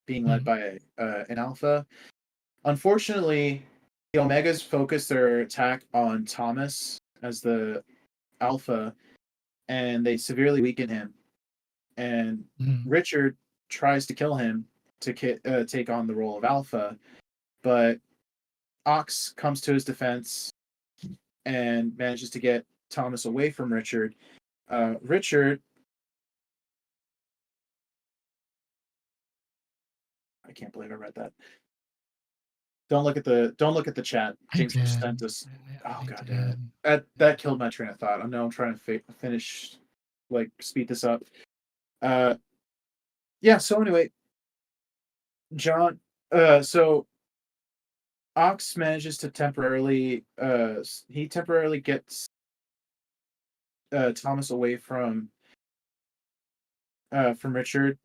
being led by an alpha. Unfortunately, the Omegas focus their attack on Thomas as the alpha, and they severely weaken him. And Richard tries to kill him to take on the role of alpha, but Ox comes to his defense and manages to get Thomas away from Richard. Richard, I can't believe I read that. Don't look at the chat. James just sent us. Oh god damn it! That killed my train of thought. I know I'm trying to finish, like, speed this up. Yeah. So anyway, John. So Ox manages to temporarily gets Thomas away from Richard.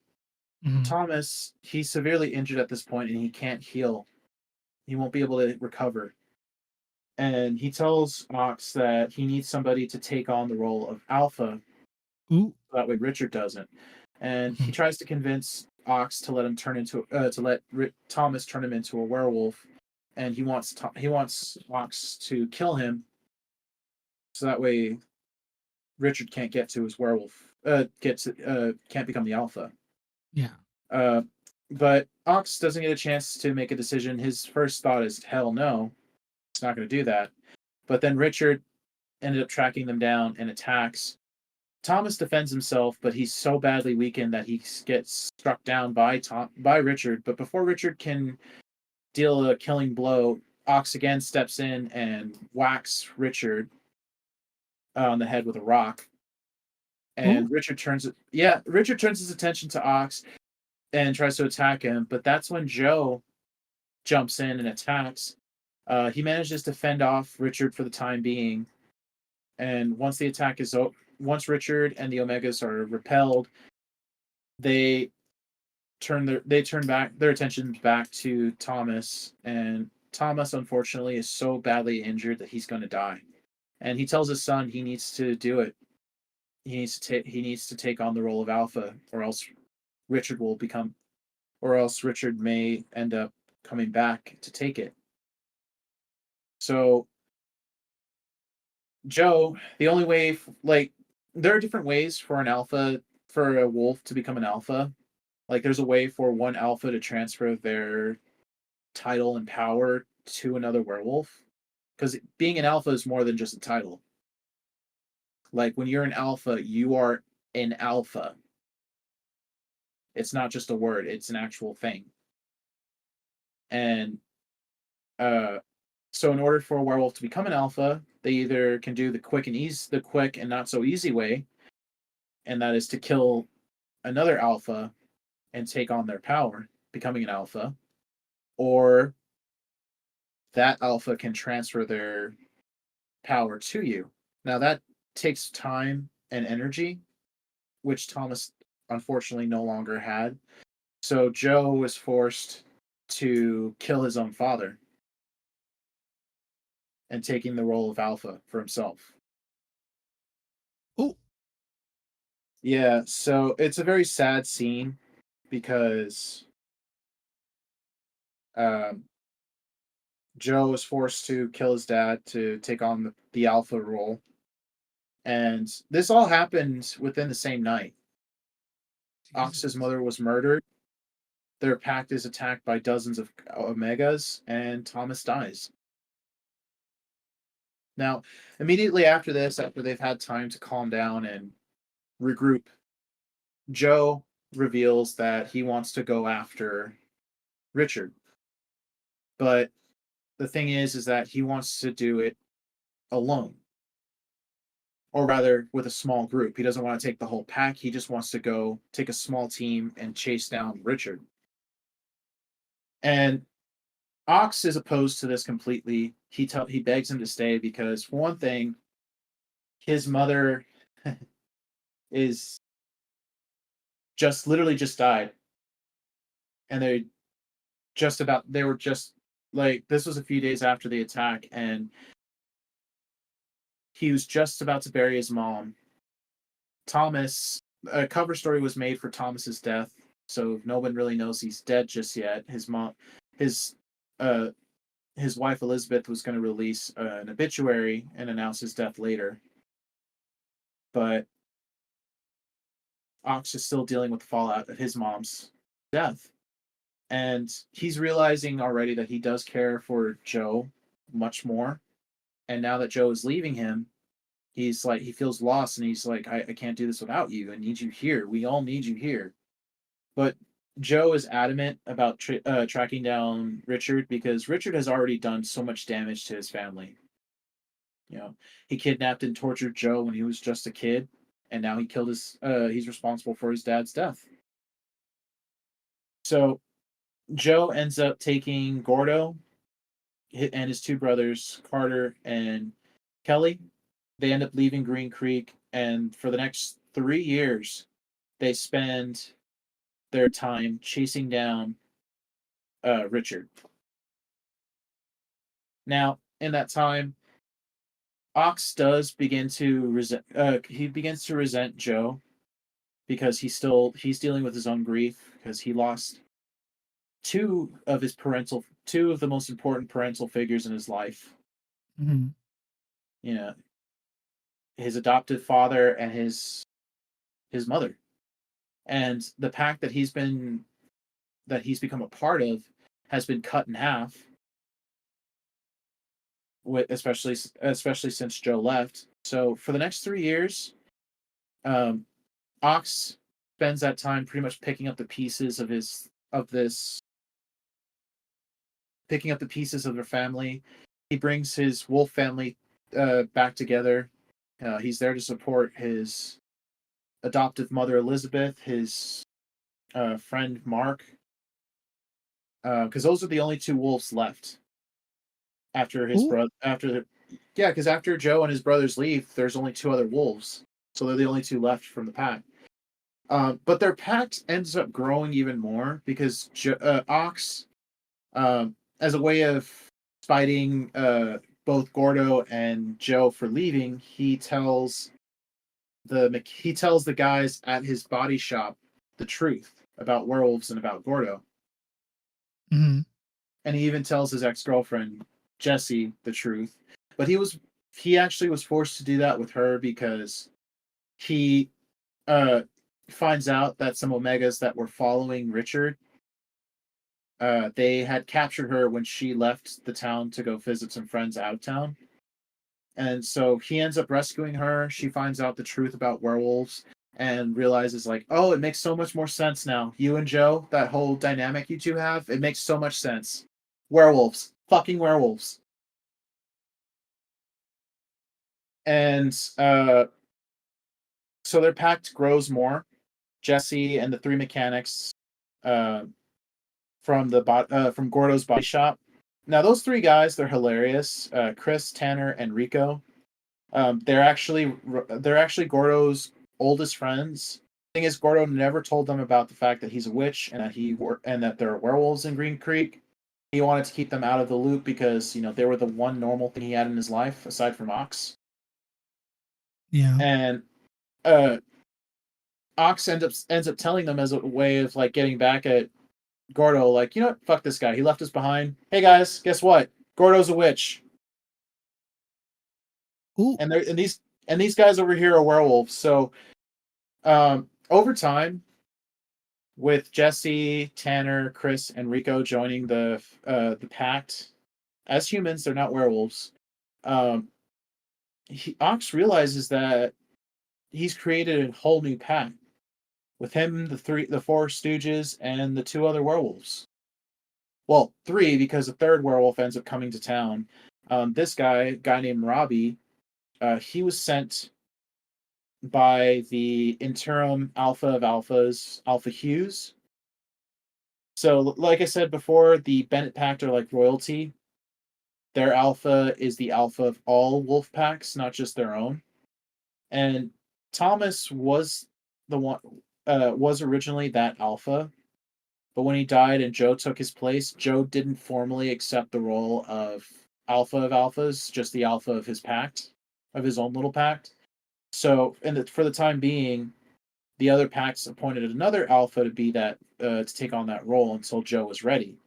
Thomas, he's severely injured at this point and he can't heal. He won't be able to recover. And he tells Ox that he needs somebody to take on the role of alpha. So that way Richard doesn't. And he tries to convince Ox to let him Thomas turn him into a werewolf. And he wants Ox to kill him, so that way Richard can't get to his werewolf. Can't become the alpha. Yeah. But Ox doesn't get a chance to make a decision. His first thought is, hell no, it's not going to do that. But then Richard ended up tracking them down and attacks. Thomas defends himself, but he's so badly weakened that he gets struck down by Richard. But before Richard can deal a killing blow, Ox again steps in and whacks Richard. on the head with a rock. And Richard turns his attention to Ox and tries to attack him, but that's when Joe jumps in and attacks. He manages to fend off Richard for the time being, and once the attack is over, once Richard and the Omegas are repelled, they turn their attention back to Thomas, and Thomas unfortunately is so badly injured that he's going to die. And he tells his son he needs to do it. He needs to take on the role of Alpha, or else Richard may end up coming back to take it. So Joe, the only way, there are different ways for a wolf to become an alpha. Like, there's a way for one alpha to transfer their title and power to another werewolf. Because being an alpha is more than just a title. Like, when you're an alpha, you are an alpha. It's not just a word, it's an actual thing. And so in order for a werewolf to become an alpha, they either can do the quick and not so easy way, and that is to kill another alpha and take on their power, becoming an alpha, or that alpha can transfer their power to you. Now that takes time and energy, which Thomas unfortunately no longer had. So Joe was forced to kill his own father and taking the role of alpha for himself. Oh. Yeah, so it's a very sad scene because Joe was forced to kill his dad to take on the alpha role. And this all happened within the same night. Ox's mother was murdered. Their pack is attacked by dozens of Omegas, and Thomas dies. Now, immediately after this, after they've had time to calm down and regroup, Joe reveals that he wants to go after Richard. But the thing is that he wants to do it alone. Or rather, with a small group. He doesn't want to take the whole pack. He just wants to go take a small team and chase down Richard. And Ox is opposed to this completely. He begs him to stay because, for one thing, his mother is literally just died. And they were just like, this was a few days after the attack, and he was just about to bury his mom. A cover story was made for Thomas's death, so no one really knows he's dead just yet. His wife Elizabeth was going to release an obituary and announce his death later. But Ox is still dealing with the fallout of his mom's death. And he's realizing already that he does care for Joe much more. And now that Joe is leaving him, he feels lost, and he's like, I can't do this without you. I need you here. We all need you here. But Joe is adamant about tracking down Richard because Richard has already done so much damage to his family. He kidnapped and tortured Joe when he was just a kid, and now he's responsible for his dad's death. So Joe ends up taking Gordo and his two brothers, Carter and Kelly. They end up leaving Green Creek, and for the next 3 years, they spend their time chasing down Richard. Now, in that time, Ox does begin to resent. He begins to resent Joe because he's dealing with his own grief because he lost two of the most important parental figures in his life. Mm-hmm. His adoptive father and his mother, and the pack that he's become a part of has been cut in half. Especially since Joe left. So for the next 3 years, Ox spends that time pretty much picking up the pieces of their family. He brings his wolf family back together, He's there to support his adoptive mother Elizabeth, his friend Mark, because those are the only two wolves left after his brother. Because after Joe and his brothers leave, there's only two other wolves, so they're the only two left from the pack. But their pack ends up growing even more because Ox, as a way of fighting both Gordo and Joe for leaving, he tells the guys at his body shop the truth about werewolves and about Gordo. Mm-hmm. And he even tells his ex-girlfriend Jessie the truth. But he actually was forced to do that with her because he finds out that some Omegas that were following Richard, they had captured her when she left the town to go visit some friends out of town. And so he ends up rescuing her. She finds out the truth about werewolves and realizes, like, oh, it makes so much more sense now. You and Joe, that whole dynamic you two have, it makes so much sense. Werewolves. Fucking werewolves. And so their pact grows more. Jesse and the three mechanics from Gordo's body shop. Now, those three guys, they're hilarious. Chris, Tanner, and Rico. They're actually Gordo's oldest friends. The thing is, Gordo never told them about the fact that he's a witch and that there are werewolves in Green Creek. He wanted to keep them out of the loop because they were the one normal thing he had in his life aside from Ox. Yeah. And Ox ends up telling them as a way of like getting back at Gordo, like, you know what, fuck this guy. He left us behind. Hey guys, guess what? Gordo's a witch. Ooh. And these guys over here are werewolves. So over time, with Jesse, Tanner, Chris, and Rico joining the pact as humans, they're not werewolves. Ox realizes that he's created a whole new pact with him, the four Stooges, and the two other werewolves. Well, three, because the third werewolf ends up coming to town. This guy named Robbie, he was sent by the interim Alpha of Alphas, Alpha Hughes. So, like I said before, the Bennett Pact are like royalty. Their alpha is the alpha of all wolf packs, not just their own. And Thomas was was originally that alpha, but when he died and Joe took his place, Joe didn't formally accept the role of Alpha of Alphas, just the alpha of his pact, of his own little pact. So, for the time being, the other pacts appointed another alpha to be that to take on that role until Joe was ready.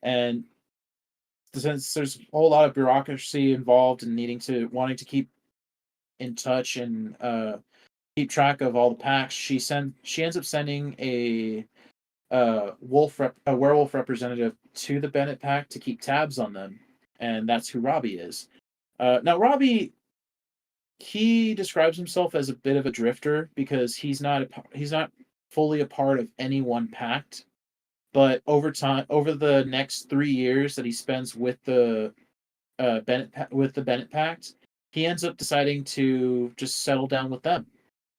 And since there's a whole lot of bureaucracy involved in wanting to keep in touch and keep track of all the packs, she ends up sending a werewolf representative to the Bennett pack to keep tabs on them, and that's who Robbie is. Now Robbie, he describes himself as a bit of a drifter because he's not fully a part of any one pact. But over the next 3 years that he spends with the Bennett Pact, he ends up deciding to just settle down with them,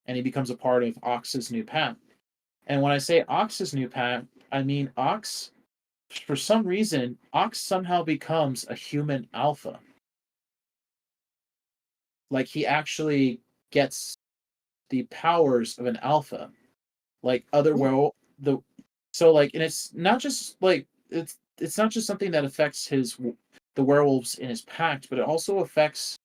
and he becomes a part of Ox's new pact. And when I say Ox's new pact, I mean Ox. For some reason, Ox somehow becomes a human alpha. Like he actually gets the powers of an alpha, like and it's not just like it's not just something that affects the werewolves in his pact, but it also affects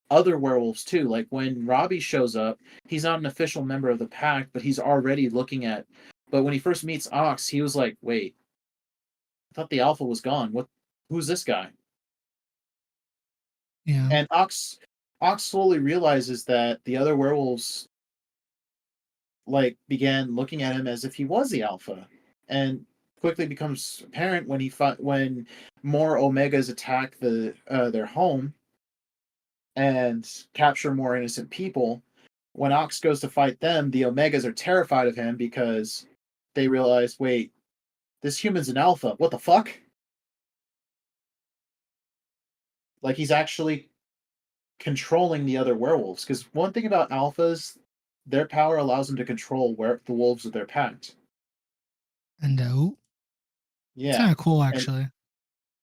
other werewolves too. Like when Robbie shows up, he's not an official member of the pact, but he's already looking at. But when he first meets Ox, he was like, "Wait, I thought the alpha was gone. Who's this guy?" Yeah. And Ox slowly realizes that the other werewolves like began looking at him as if he was the alpha, and quickly becomes apparent when more Omegas attack their home and capture more innocent people. When Ox goes to fight them, the Omegas are terrified of him because they realize, wait, this human's an alpha. What the fuck? Like he's actually controlling the other werewolves. Because one thing about alphas, their power allows them to control the wolves of their pack. And it's Yeah, kind of cool, and actually.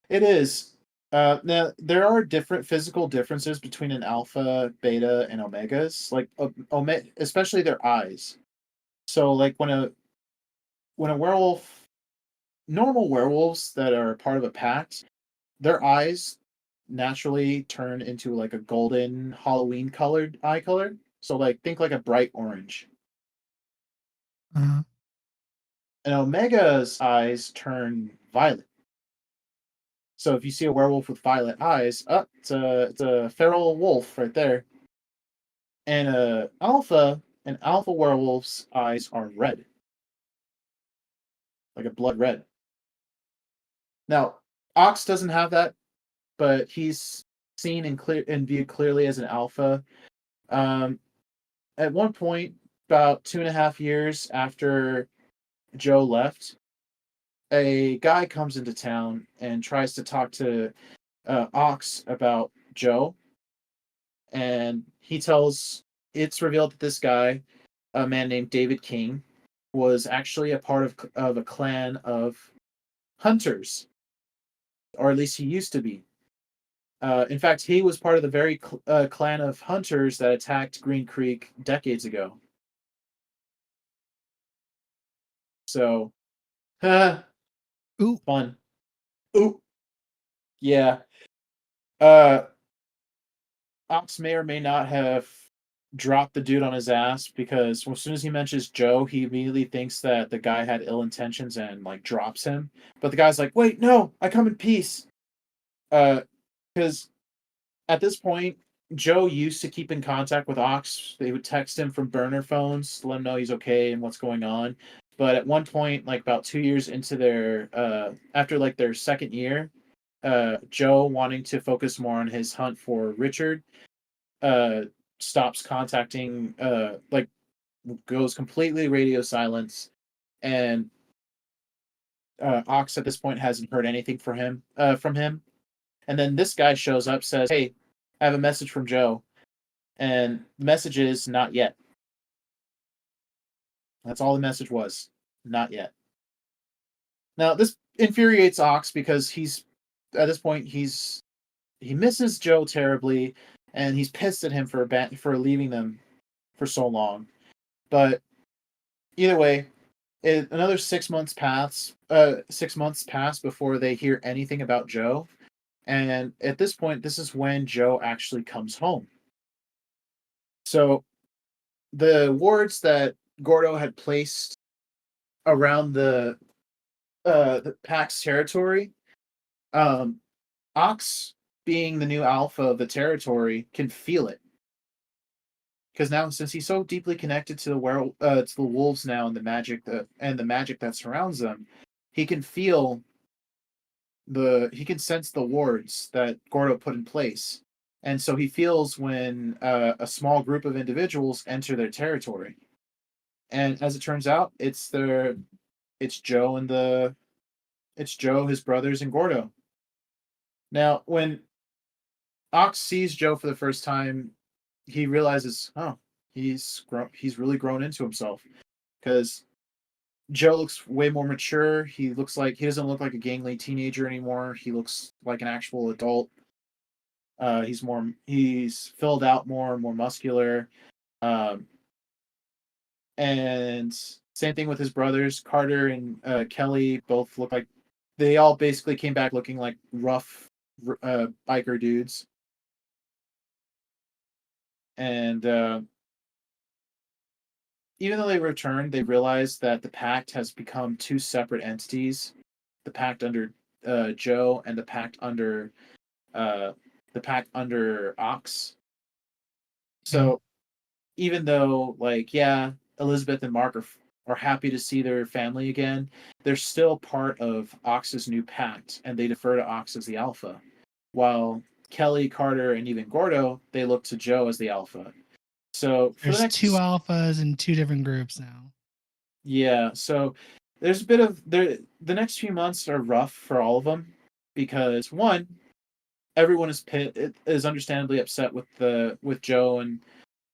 it is. Now there are different physical differences between an alpha, beta, and omegas. Like especially their eyes. So like when a werewolf, normal werewolves that are part of a pact, their eyes naturally turn into like a golden Halloween colored eye color. So like think like a bright orange. Uh-huh. And Omega's eyes turn violet. So if you see a werewolf with violet eyes, it's a feral wolf right there. And an alpha werewolf's eyes are red, like a blood red. Now, Ox doesn't have that, but he's seen and viewed clearly as an alpha. Um, at one point, about 2.5 years after Joe left, a guy comes into town and tries to talk to Ox about Joe, and it's revealed that this guy, a man named David King, was actually a part of a clan of hunters, or at least he used to be. In fact, he was part of the very clan of hunters that attacked Green Creek decades ago. So, Ooh. fun. Ooh, yeah. Uh, Ox may or may not have dropped the dude on his ass because as soon as he mentions Joe, he immediately thinks that the guy had ill intentions and like drops him. But the guy's like, "Wait, no, I come in peace." Because at this point, Joe used to keep in contact with Ox. They would text him from burner phones to let him know he's okay and what's going on. But at one point, like about 2 years into their after like their second year, Joe wanting to focus more on his hunt for Richard, uh stops contacting like goes completely radio silence, and Ox at this point hasn't heard anything from him. And then this guy shows up, says, "Hey, I have a message from Joe." And the message is not yet. That's all the message was. Not yet. Now this infuriates Ox because he's at this point he misses Joe terribly, and he's pissed at him for leaving them for so long. But either way, another 6 months pass. 6 months pass before they hear anything about Joe, and at this point, this is when Joe actually comes home. So the wards that Gordo had placed around the Pax territory, um, Ox, being the new alpha of the territory, can feel it. Because now, since he's so deeply connected to the wolves now and the magic that surrounds them, he can feel he can sense the wards that Gordo put in place, and so he feels when a small group of individuals enter their territory. And as it turns out, it's Joe it's Joe, his brothers, and Gordo. Now, when Ox sees Joe for the first time, he realizes, oh, he's really grown into himself, because Joe looks way more mature. He doesn't look like a gangly teenager anymore. He looks like an actual adult. He's filled out more muscular. Um, and same thing with his brothers, Carter and Kelly. Both look like they all basically came back looking like rough biker dudes. And even though they returned, they realized that the pact has become two separate entities: the pact under Joe and uh, the pact under Ox. Yeah. So even though, like, yeah, Elizabeth and Mark are happy to see their family again, they're still part of Ox's new pact, and they defer to Ox as the alpha, while Kelly, Carter, and even Gordo, they look to Joe as the alpha. So for the There's two next alphas and two different groups now. Yeah, so there's a bit of the next few months are rough for all of them because one, everyone is understandably upset with Joe and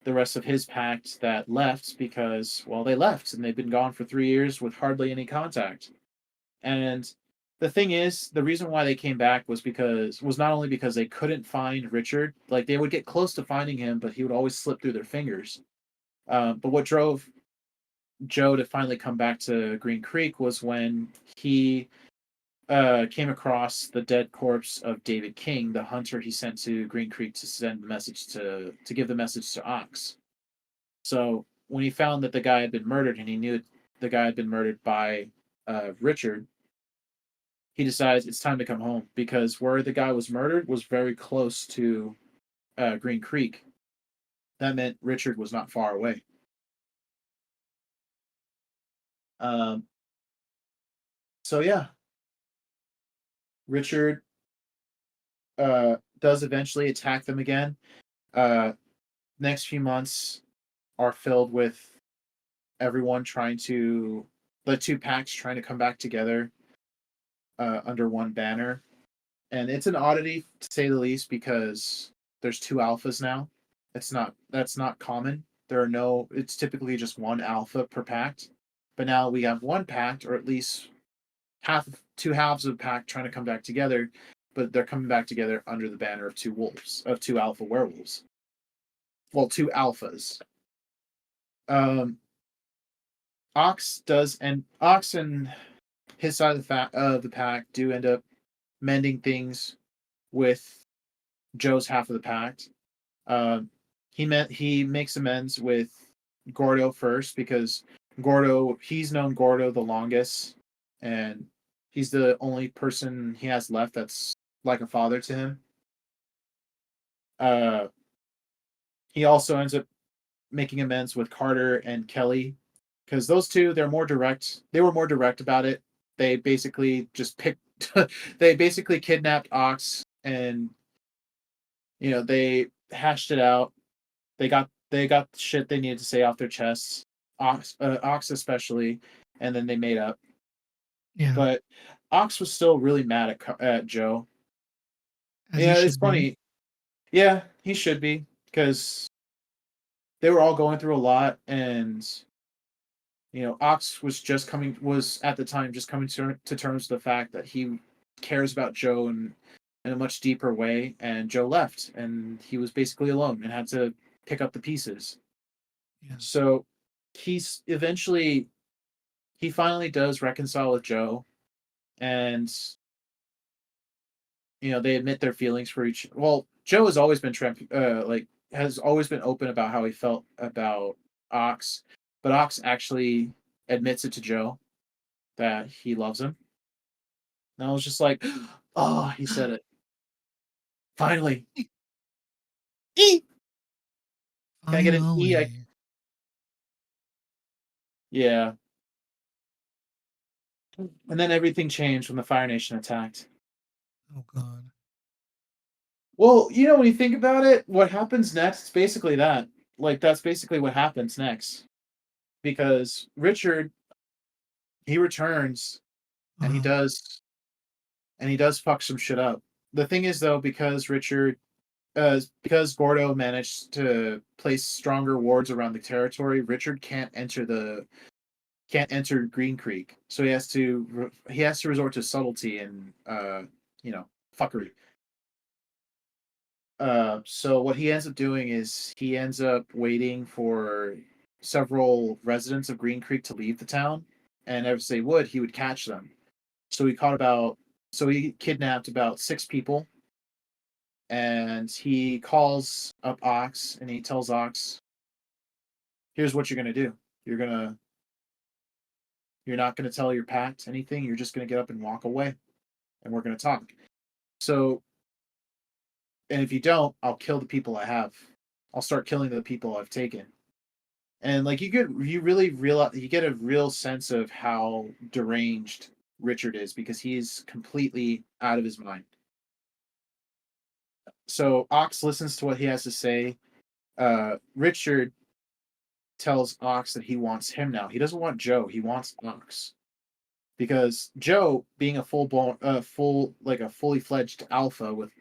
the rest of his pact that left because, well, they left and they've been gone for 3 years with hardly any contact. And the thing is, the reason why they came back was not only because they couldn't find Richard, like they would get close to finding him, but he would always slip through their fingers. But what drove Joe to finally come back to Green Creek was when he came across the dead corpse of David King, the hunter he sent to Green Creek to send the message to give the message to Ox. So when he found that the guy had been murdered, and he knew the guy had been murdered by Richard, he decides it's time to come home because where the guy was murdered was very close to Green Creek. That meant Richard was not far away. So yeah, Richard does eventually attack them again. Next few months are filled with everyone the two packs trying to come back together under one banner. And it's an oddity to say the least because there's two alphas now. That's not common. It's typically just one alpha per pact. But now we have one pact, or at least two halves of a pact trying to come back together, but they're coming back together under the banner of two alpha werewolves. Well, two alphas. Ox and his side of the pack do end up mending things with Joe's half of the pact. He makes amends with Gordo first because he's known Gordo the longest, and he's the only person he has left that's like a father to him. He also ends up making amends with Carter and Kelly because those two they were more direct about it. They basically they basically kidnapped Ox, and they hashed it out. They got the shit they needed to say off their chests, Ox especially, and then they made up. Yeah. But Ox was still really mad at Joe. It's funny. Yeah, he should be because they were all going through a lot, and Ox was at the time just coming to terms with the fact that he cares about Joe in a much deeper way, and Joe left, and he was basically alone and had to pick up the pieces. Yeah. So he finally does reconcile with Joe, and they admit their feelings for each. Well, Joe has always been has always been open about how he felt about Ox, but Ox actually admits it to Joe that he loves him. And I was just like, oh, he said it. Finally. E! Can I get an E? Yeah. And then everything changed when the Fire Nation attacked. Oh, God. Well, when you think about it, what happens next is basically that. That's basically what happens next. Because Richard, he returns, and he does fuck some shit up. The thing is, though, because Gordo managed to place stronger wards around the territory, Richard can't enter Green Creek, so he has to resort to subtlety and fuckery. So what he ends up doing is he ends up waiting for several residents of Green Creek to leave the town, and as they would, he would catch them. So he kidnapped about 6 people, and he calls up Ox and he tells Ox, "Here's what you're gonna do. You're not gonna tell your pact anything. You're just gonna get up and walk away, and we're gonna talk. So, and if you don't, I'll kill the people I have. I'll start killing the people I've taken." And you get a real sense of how deranged Richard is because he's completely out of his mind. So Ox listens to what he has to say. Richard tells Ox that he wants him now. He doesn't want Joe. He wants Ox. Because Joe, being a fully fledged alpha with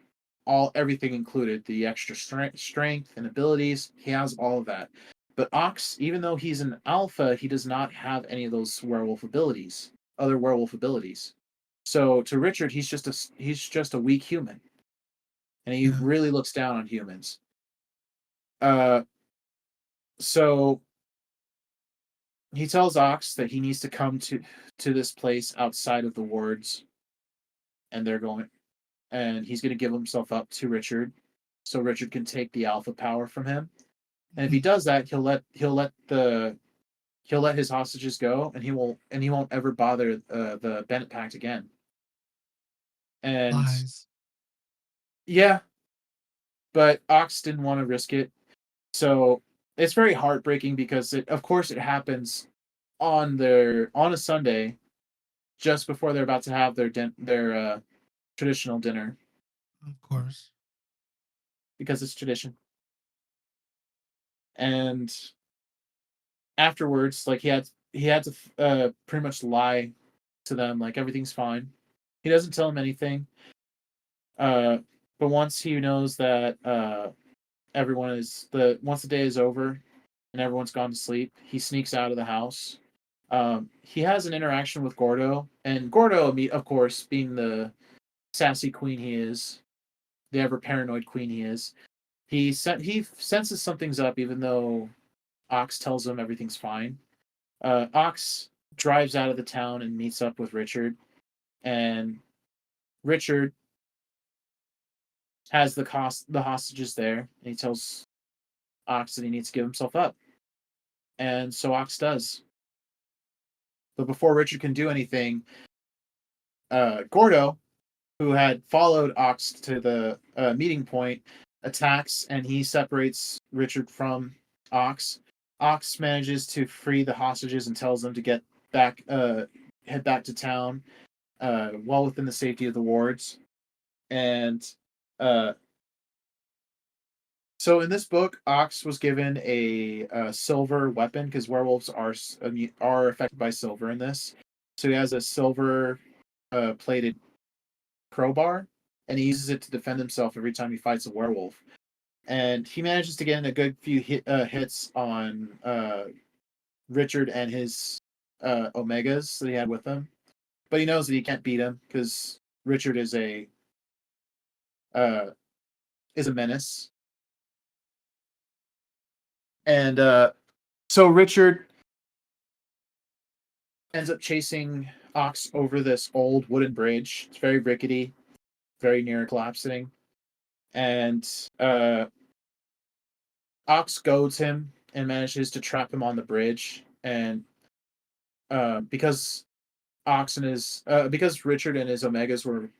everything included, the extra strength and abilities. He has all of that. But Ox, even though he's an alpha, he does not have any of those other werewolf abilities. So to Richard, he's just a weak human, and he really looks down on humans. So he tells Ox that he needs to come to this place outside of the wards, and he's going to give himself up to Richard, so Richard can take the alpha power from him. And if he does that, he'll let his hostages go, and he won't ever bother the Bennett Pact again. And Lies. Yeah, but Ox didn't want to risk it, so it's very heartbreaking because of course it happens on a Sunday, just before they're about to have their traditional dinner. Of course, because it's tradition. And afterwards, like he had to pretty much lie to them, like everything's fine. He doesn't tell them anything. But once he knows that once the day is over and everyone's gone to sleep, he sneaks out of the house. He has an interaction with Gordo, and Gordo, of course, being the sassy queen he is, the ever paranoid queen he is, he senses something's up, even though Ox tells him everything's fine. Ox drives out of the town and meets up with Richard, and Richard has the hostages there, and he tells Ox that he needs to give himself up, and so Ox does. But before Richard can do anything, Gordo, who had followed Ox to the meeting point, attacks, and he separates Richard from Ox. Ox manages to free the hostages and tells them to get back, head back to town, well within the safety of the wards. And so in this book, Ox was given a silver weapon because werewolves are affected by silver in this. So he has a silver plated crowbar, and he uses it to defend himself every time he fights a werewolf. And he manages to get in a good few hits on Richard and his Omegas that he had with him. But he knows that he can't beat him because Richard is a menace. And so Richard ends up chasing Ox over this old wooden bridge. It's very rickety, very near collapsing. And Ox goads him and manages to trap him on the bridge. And because Richard and his Omegas were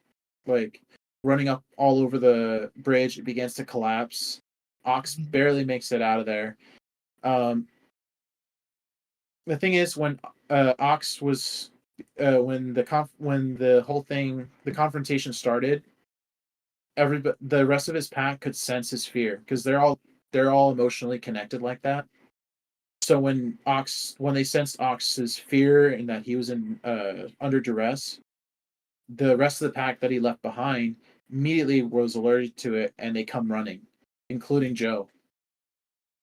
like running up all over the bridge, it begins to collapse. Ox barely makes it out of there. The thing is, when Ox was when the whole thing, the confrontation started, the rest of his pack could sense his fear because they're all emotionally connected like that. So when they sensed Ox's fear and that he was under duress, the rest of the pack that he left behind immediately was alerted to it, and they come running, including Joe.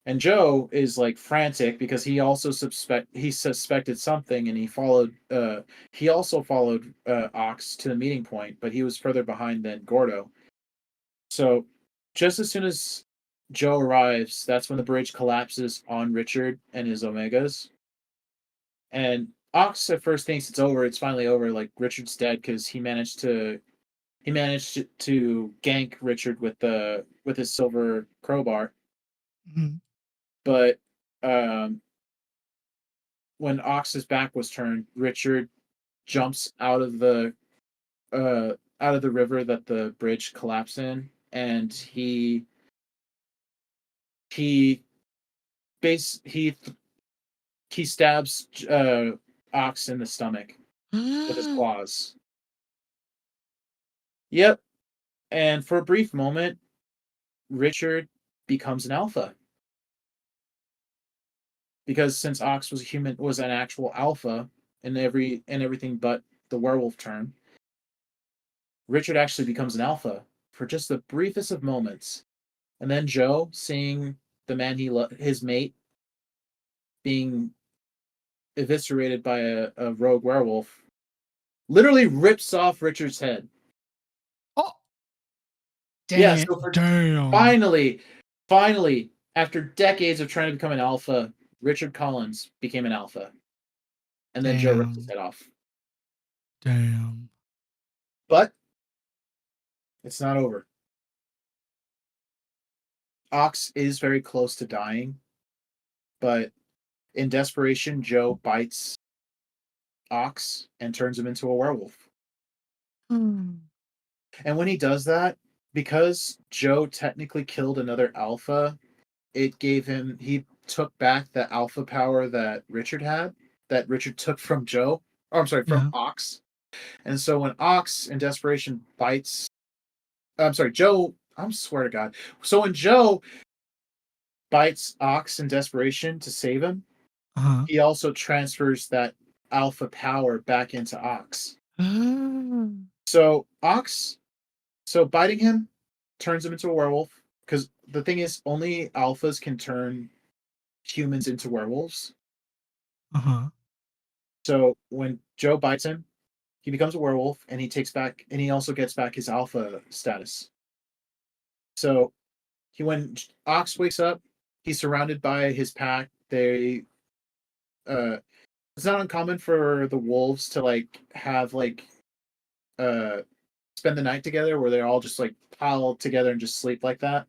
And Joe is like frantic because he also suspected something, and he also followed Ox to the meeting point, but he was further behind than Gordo. So just as soon as Joe arrives, that's when the bridge collapses on Richard and his Omegas. And Ox at first thinks it's over. It's finally over. Like Richard's dead because he managed to gank Richard with his silver crowbar. Mm-hmm. But when Ox's back was turned, Richard jumps out of the river that the bridge collapsed in, and he stabs Ox in the stomach with his claws. Yep. And for a brief moment, Richard becomes an alpha. Because since Ox was an actual alpha in everything but the werewolf term, Richard actually becomes an alpha for just the briefest of moments. And then Joe, seeing the man his mate, being eviscerated by a rogue werewolf, literally rips off Richard's head. Oh, Yeah, damn. so Damn. finally, after decades of trying to become an alpha, Richard Collins became an alpha. And then Joe ripped his head off. Damn. But it's not over. Ox is very close to dying, but in desperation, Joe bites Ox and turns him into a werewolf. Hmm. And when he does that, because Joe technically killed another alpha, he took back the alpha power that Richard had, that Richard took from Joe. Oh, I'm sorry, from Yeah. Ox. And so when Ox in desperation bites, I'm sorry, Joe, I swear to God. So when Joe bites Ox in desperation to save him, Uh-huh. he also transfers that alpha power back into Ox. So biting him turns him into a werewolf, because the thing is, only alphas can turn humans into werewolves. Uh-huh. So when Joe bites him, he becomes a werewolf, and he also gets back his alpha status. So when Ox wakes up, he's surrounded by his pack. It's not uncommon for the wolves to have spend the night together, where they're all just piled together and just sleep like that.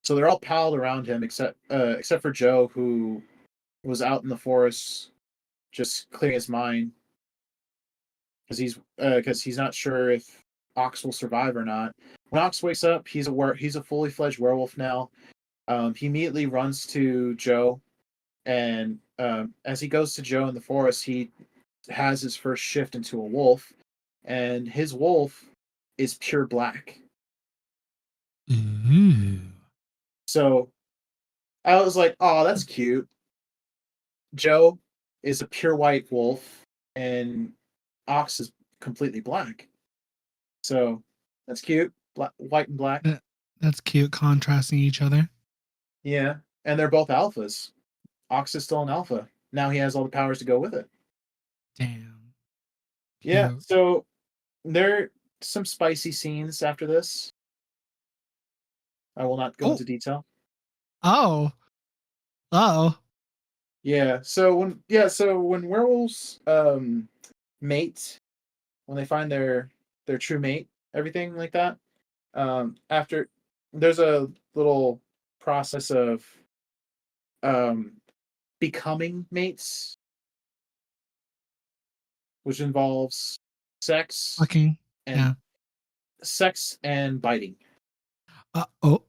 So they're all piled around him, except for Joe, who was out in the forest just clearing his mind, because he's not sure if Ox will survive or not. When Ox wakes up, he's a fully fledged werewolf now. He immediately runs to Joe, and as he goes to Joe in the forest, he has his first shift into a wolf, and his wolf is pure black. Ooh. So I was like, "Oh, that's cute." Joe is a pure white wolf, and Ox is completely black. So that's cute. White and black. That's cute, contrasting each other. Yeah, and they're both alphas. Ox is still an alpha. Now he has all the powers to go with it. Damn. Yeah. Cute. So there are some spicy scenes after this. I will not go Oh. into detail. Oh. Oh. Yeah. So when werewolves mate, when they find their true mate, everything like that, after there's a little process of um becoming mates, which involves sex Fucking. and Yeah. biting. Oh.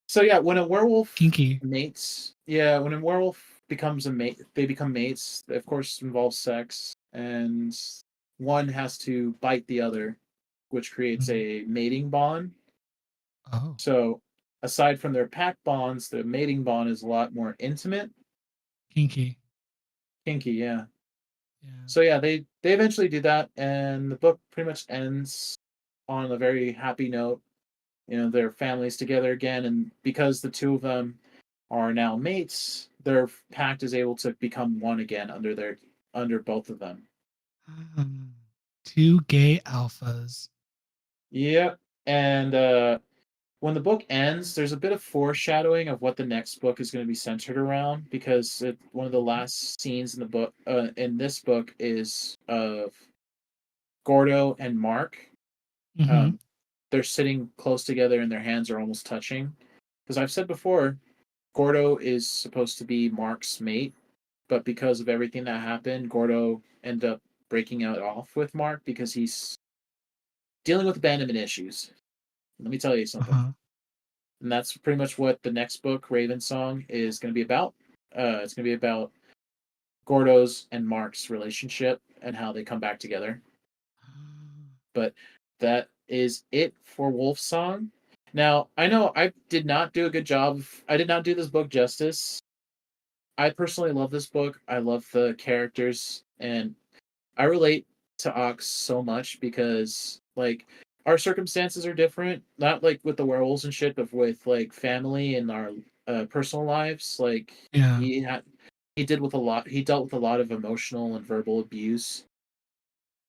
So yeah, when a werewolf Kinky. mates, yeah, when a werewolf becomes a mate, they become mates. Of course, involves sex, and one has to bite the other, which creates Mhm. a mating bond. Oh. So aside from their pack bonds, the mating bond is a lot more intimate. Kinky. Kinky, yeah. Yeah. So yeah, they eventually do that, and the book pretty much ends on a very happy note. Their families together again, and because the two of them are now mates, their pact is able to become one again under both of them. Two gay alphas. Yep. And when the book ends, there's a bit of foreshadowing of what the next book is going to be centered around, because one of the last scenes in the book, in this book, is of Gordo and Mark. Mm-hmm. They're sitting close together and their hands are almost touching. Because I've said before, Gordo is supposed to be Mark's mate, but because of everything that happened, Gordo ended up breaking out off with Mark because he's dealing with abandonment issues. Let me tell you something. Uh-huh. And that's pretty much what the next book, Raven Song, is going to be about. It's going to be about Gordo's and Mark's relationship and how they come back together. But that is it for Wolfsong. Now, I know I did not do a good job. I did not do this book justice. I personally love this book. I love the characters, and I relate to Ox so much because, our circumstances are different, not like with the werewolves and shit, but with like family and our personal lives. Like Yeah. he dealt with a lot of emotional and verbal abuse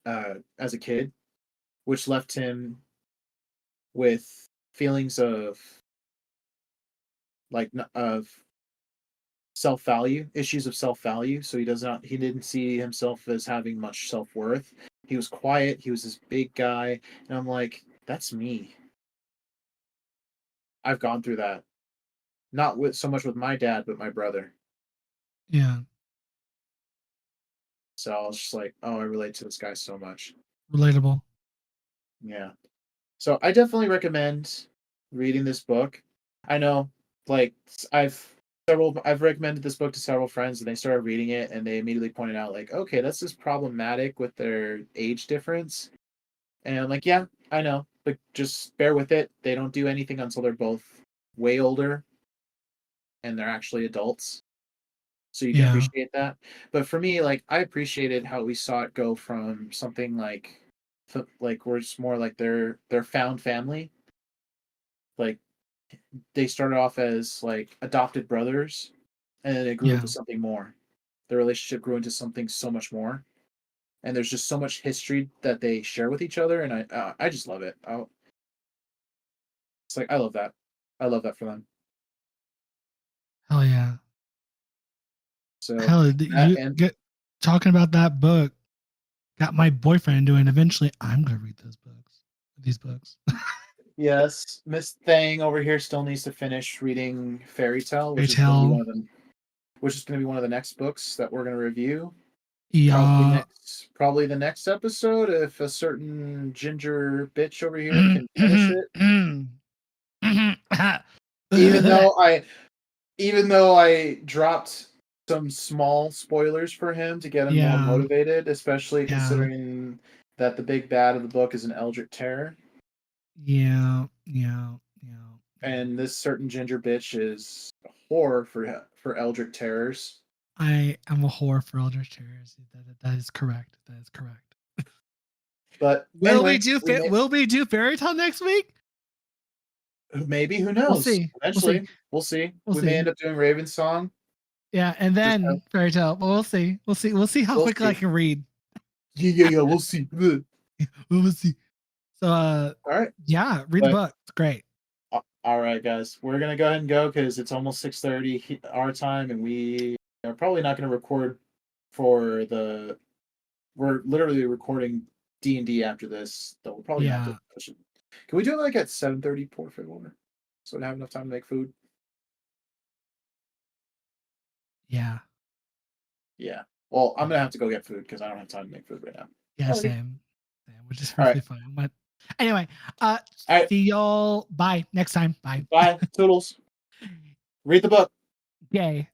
as a kid, which left him with feelings of of self value, issues of self value. So he didn't see himself as having much self worth. He was quiet. He was this big guy, and I'm like, that's me. I've gone through that. Not with so much with my dad, but my brother. Yeah. So I was just like, oh, I relate to this guy so much. Relatable. Yeah. So I definitely recommend reading this book. I know, like I've recommended this book to several friends, and they started reading it, and they immediately pointed out like, okay, that's just problematic with their age difference. And I'm like, yeah, I know, but just bear with it. They don't do anything until they're both way older, and they're actually adults. So you can Yeah. appreciate that. But for me, like I appreciated how we saw it go from something like where it's more like their found family. Like they started off as like adopted brothers, and then it grew Yeah. into something more. The relationship grew into something so much more, and there's just so much history that they share with each other, and I just love it. It's like I love that. I love that for them. Hell yeah. So Hell, that you and get talking about that book. Got my boyfriend doing. Eventually, I'm gonna read those books. These books. yes, Miss Thang over here still needs to finish reading Fairy Tale, Fairy which is going to be tale. one of them. Which is going to be one of the next books that we're going to review. Yeah. Probably the next episode if a certain ginger bitch over here can finish it. Even though I even though I dropped some small spoilers for him to get him more Yeah. motivated, especially Yeah. considering that the big bad of the book is an Eldritch Terror. Yeah. Yeah. Yeah. And this certain ginger bitch is a horror for Eldritch Terrors. I am a whore for Eldritch Terrors. That is correct. That is correct. But anyway, Will we do Fairy Tale next week? maybe, who We'll knows? see. We'll see. Eventually, we'll see. We'll We may see. end up doing Raven's Song. Yeah, and Just then Fairy Tale. But we'll see. We'll see. We'll see how we'll quickly I see. can read. Yeah. We'll see. We'll see. So All right. yeah, read the But book. It's great. all right, guys, we're gonna go ahead and go because it's almost 6:30 our time, and we are probably not gonna record for the. We're literally recording D&D after this, so we're probably gonna have Yeah. to push it. Can we do it like at 7:30, por favor? So we have enough time to make food. Yeah. Yeah. Well, I'm gonna have to go get food because I don't have time to make food right now. Yeah, Alrighty. same. Which is All right. perfectly fine. But anyway, All right. see y'all. Bye. Next time. Bye. Bye. Toodles. Read the book. Yay.